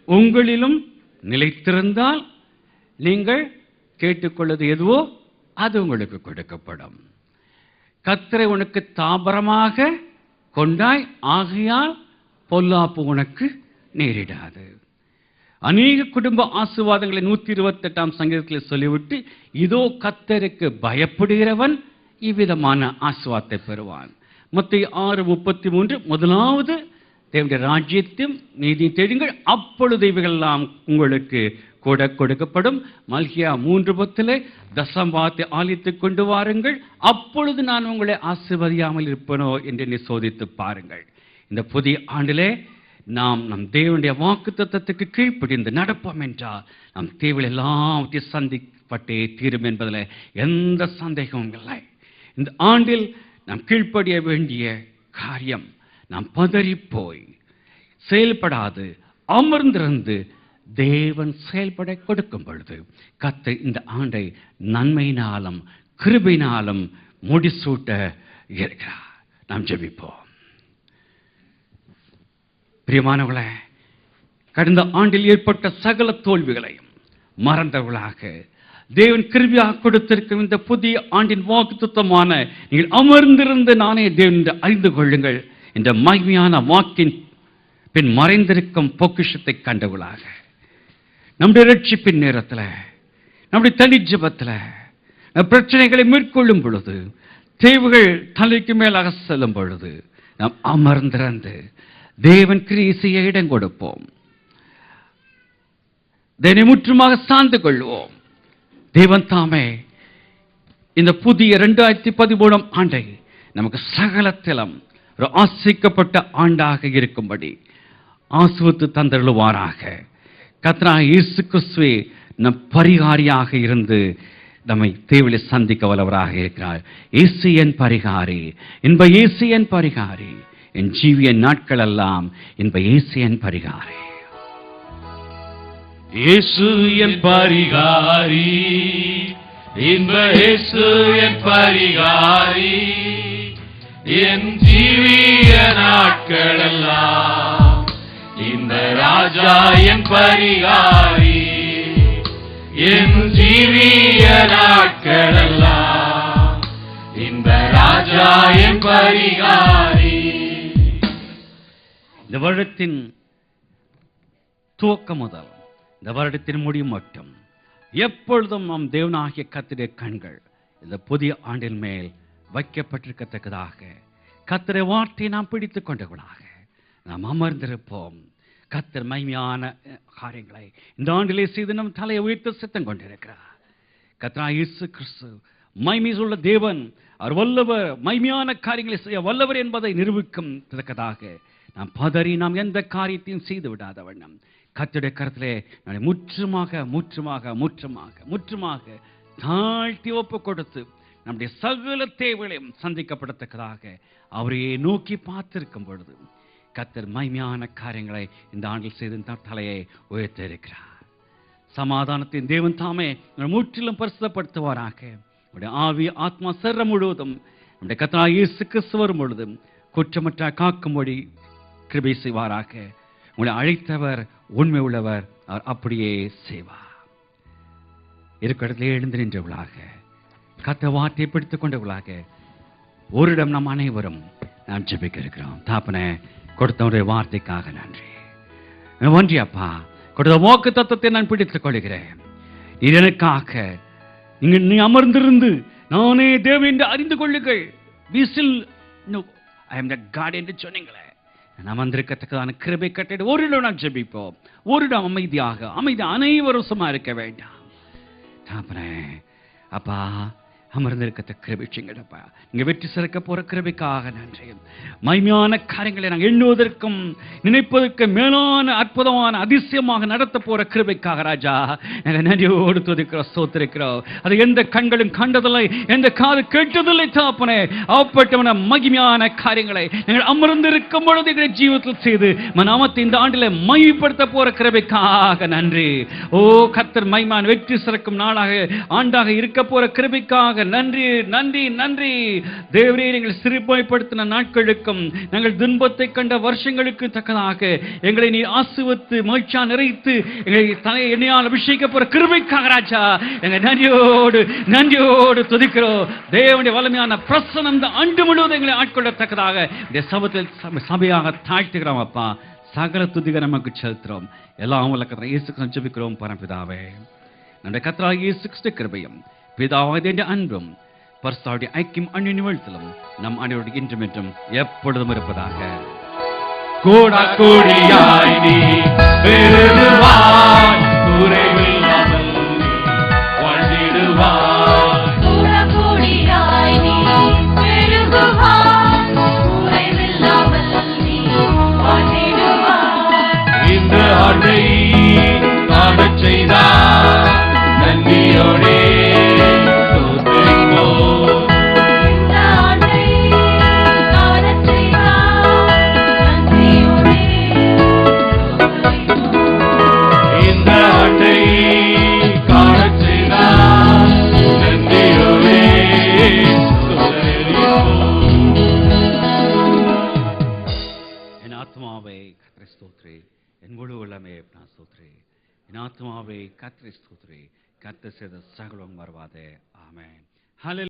உங்களிலும் நிலைத்திருந்தால் நீங்கள் கேட்டுக்கொள்வது எதுவோ அது உங்களுக்கு கொடுக்கப்படும். கர்த்தரை உனக்கு தாபரமாக கொண்டாய், ஆகையால் பொல்லாப்பு உனக்கு நேரிடாது. அநேக குடும்ப ஆசீர்வாதங்களை 128ஆம் சங்கீதத்தில் சொல்லிவிட்டு, இதோ கர்த்தருக்கு பயப்படுகிறவன் இவ்விதமான ஆசீர்வாதத்தை பெறுவான். மத்தேயு 6:33, முதலாவது தேவனுடைய ராஜ்யத்தையும் நீதி தேடுங்கள், அப்பொழுது இவைகளெல்லாம் உங்களுக்கு கூட கொடுக்கப்படும். மல்கியா 3:10, தசம்பாத்தை ஆலயத்துக்கு கொண்டு வாருங்கள், அப்பொழுது நான் உங்களை ஆசீர்வதியாமல் இருப்பனோ என்று என்னை சோதித்து பாருங்கள். இந்த புதிய ஆண்டிலே நாம் நம் தேவனுடைய வாக்குத்தத்தத்துக்கு கீழ்ப்படிந்து நடப்போம் என்றால் நம் தேவைகள் எல்லாவற்றையும் சந்திப்பட்டே தீரும் என்பதில் எந்த சந்தேகமும் இல்லை. இந்த ஆண்டில் நாம் கீழ்ப்படிய வேண்டிய காரியம், நாம் பதறி போய் செயல்படாது அமர்ந்திருந்து தேவன் செயல்பட கொடுக்கும் பொழுது கர்த்தர் இந்த ஆண்டை நன்மையினாலும் கிருபையினாலும் முடிசூட்ட இருக்கிறார். நாம் ஜெபிப்போம். பிரியமானவர்களே, கடந்த ஆண்டில் ஏற்பட்ட சகல தோல்விகளையும் மறந்தவர்களாக தேவன் கிருபையாக கொடுத்திருக்கும் இந்த புதிய ஆண்டின் வாக்குத்தத்தமான நீங்கள் அமர்ந்திருந்து நானே தேவன் என்று அறிந்து கொள்ளுங்கள் இந்த மகிமையான வாக்கின் பின் மறைந்திருக்கும் பொக்கிஷத்தை கண்டவர்களாக நம்முடைய ரட்சிப்பின் நேரத்தில், நம்முடைய தனி ஜெபத்தில் பிரச்சனைகளை மேற்கொள்ளும் பொழுது, தேவைகள் தலைக்கு மேலாக செல்லும் பொழுது நாம் அமர்ந்திருந்து தேவன் கிரியை செய்ய இடம் கொடுப்போம். தேவனை முற்றுமாக சார்ந்து கொள்வோம். தேவன் தாமே இந்த புதிய 2013ஆம் ஆண்டை நமக்கு சகலத்திலும் ஒரு ஆசீர்வதிக்கப்பட்ட ஆண்டாக இருக்கும்படி ஆசீர்வதித்து தந்தருளுவாராக. கர்த்தராகிய இயேசு கிறிஸ்துவே நம் பரிகாரியாக இருந்து நம்மை தேவையை சந்திக்க வல்லவராக இருக்கிறார். இயேசு என் பரிகாரி, இன்ப இயேசு என் பரிகாரி, என் ஜீவிய நாட்கள் எல்லாம் இன்ப இயேசு என் பரிகாரி. இயேசு என் பரிகாரி, இன்ப இயேசு என் பரிகாரி, என் ஜீவிய நாட்களெல்லாம் இந்த ராஜா என் பரிகாரி, என் ஜீவிய நாட்களெல்லாம் இந்த ராஜா என் பரிகாரி. இந்த வருடத்தின் துவக்கம் முதல் இந்த வருடத்தின் முடிவு மட்டும் எப்பொழுதும் நம் தேவனாகிய கர்த்தருடைய கண்கள் இந்த புதிய ஆண்டின் மேல் வைக்கப்பட்டிருக்கத்தக்கதாக கர்த்தருடைய வார்த்தையை நாம் பிடித்துக் கொண்டவர்களாக நாம் அமர்ந்திருப்போம். கர்த்தர் மகிமையான காரியங்களை இந்த ஆண்டிலே செய்து நம் தலையை உயர்த்த சித்தம் கொண்டிருக்கிறார். கர்த்தராகிய இயேசு கிறிஸ்து மகிமையுள்ள தேவன், அவர் வல்லவர், மகிமையான காரியங்களை செய்ய வல்லவர் என்பதை நிரூபிக்கும் தக்கதாக நாம் பதறி நாம் எந்த காரியத்தையும் செய்து விடாத வண்ணம் கர்த்தருடைய கரத்திலே நான் முற்றுமாக தாழ்த்தி ஒப்பு கொடுத்து நம்முடைய சகல தேவைகளையும் சந்திக்கப்படத்தக்கதாக அவரையே நோக்கி பார்த்திருக்கும் பொழுது கர்த்தர் மகிமையான காரியங்களை இந்த ஆண்டில் செய்து தலையை உயர்த்த இருக்கிறார். சமாதானத்தின் தேவன் தாமே முற்றிலும் பரிசுத்தப்படுத்துவாராக. நம்முடைய ஆவி ஆத்மா சரீரம் முழுவதும் நம்முடைய கர்த்தராகிய இயேசு கிறிஸ்து வரும் பொழுதும் குற்றமற்ற காக்கும்படி கிருபை செய்வாராக. உங்களை அழைத்தவர் உண்மை உள்ளவர், அவர் அப்படியே செய்வார். இருக்கிற இடத்துல எழுந்து நின்றவர்களாக கர்த்தர் வார்த்தையை பிடித்துக் கொண்டவர்களாக ஒரு இடம் நாம் அனைவரும் நாம் ஜெபிக்க இருக்கிறோம். தாப்பனே, கொடுத்தவருடைய வார்த்தைக்காக நன்றி அப்பா. கொடுத்த வாக்கு தத்துவத்தை நான் பிடித்துக் கொள்கிறேன். இது எனக்காக நீ அமர்ந்திருந்து நானே தேவன் என்று அறிந்து கொள்ளுங்கள், I am the God என்று சொன்னீங்களே, நான் அமர்ந்திருக்கத்தக்கதான கிருபை கட்டிட ஒரு இடம் நான் ஜெபிப்போம். ஒரு இடம் அமைதி அனைவரும் சும்மா இருக்க வேண்டாம். தாப்பனே அப்பா, அமர்ந்திருக்கத்த கிருபை செய்யுங்கப்பா. நீங்க வெற்றி சிறக்க போற கிருபைக்காக நன்றி. மகிமையான காரியங்களை நாங்கள் எண்ணுவதற்கும் நினைப்பதற்கு மேலான அற்புதமான அதிசயமாக நடத்த போற கிருபைக்காக ராஜா நாங்கள் நன்றியோடு துதிக்கிறோம், ஸ்தோத்திரிக்கிறோம். அது எந்த கண்களும் கண்டதில்லை, எந்த காது கேட்டதில்லை தாப்பனே. அப்பட்டவன மகிமையான காரியங்களை நாங்கள் அமர்ந்திருக்கும் பொழுது எங்களை ஜீவிதத்தில் செய்து நாமத்தை இந்த ஆண்டில் மகிமைப்படுத்த போற கிருபைக்காக நன்றி. ஓ கர்த்தர், மகிமையான வெற்றி சிறக்கும் நாளாக ஆண்டாக இருக்க போற கிருபைக்காக நன்றி நன்றி நன்றி. தேவரே, நீங்கள் சிறுமைப்படுத்தின நாட்களுக்கும் நாங்கள் துன்பத்தை கண்ட வருஷங்களுக்கு தக்கதாக எங்களை நீ ஆசீர்வதித்து மகிழ்ச்சியா நிறைத்து எங்களை தலையை எண்ணெயால் அபிஷேகிக்க போற கிருபைக்காக ராஜா எங்கள் நன்றியோடு துதிக்கிறோம். தேவனுடைய வலிமையான பிரசன்னம் இந்த ஆண்டு முழுவதும் எங்களை ஆட்கொள்ளத்தக்கதாக இந்த சபையாக தாழ்த்துகிறோம் அப்பா. சகல துதிக நமக்கு செலுத்துறோம். எல்லாம் உள்ள கர்த்தர் இயேசு கிறிஸ்து ஜெபிக்கிறோம் பரமபிதாவே. நம்முடைய கர்த்தராகிய இயேசு கிறிஸ்து கிருபையும் பிதாவாகிய அன்பும் பரிசுத்தருடைய ஐக்கியம் அந்நியத்திலும் நம் அனைவருடைய இன்றும் என்றும் எப்பொழுதும் இருப்பதாக. கோடாக்கோடியாய் நீ பெருகுவாய், குறைவில்லாமல் வாழ்ந்திடுவாய். கோடாக்கோடியாய் நீ பெருகுவாய், குறைவில்லாமல் நீ வாழ்ந்திடுவாய். இந்த ஆண்டை காணச் செய்தார் நன்றியோடே ஸ்தோத்திரிப்போம். இந்த ஆண்டை காணச் செய்தார் நன்றியோடே ஸ்தோத்திரிப்போம். இந்த ஆண்டை காணச் செய்தார் நன்றியோடே ஸ்தோத்திரிப்போம். என் ஆத்மாவை கர்த்தரை ஸ்தோத்திரி, என் முழு உள்ளமே நான் ஸ்தோத்திரி. என் ஆத்மாவை கர்த்தரை ஸ்தோத்திரி, கர்த்தர் செய்த சகலம் மறவாதே. ஆமென். ஹல்லேலூயா.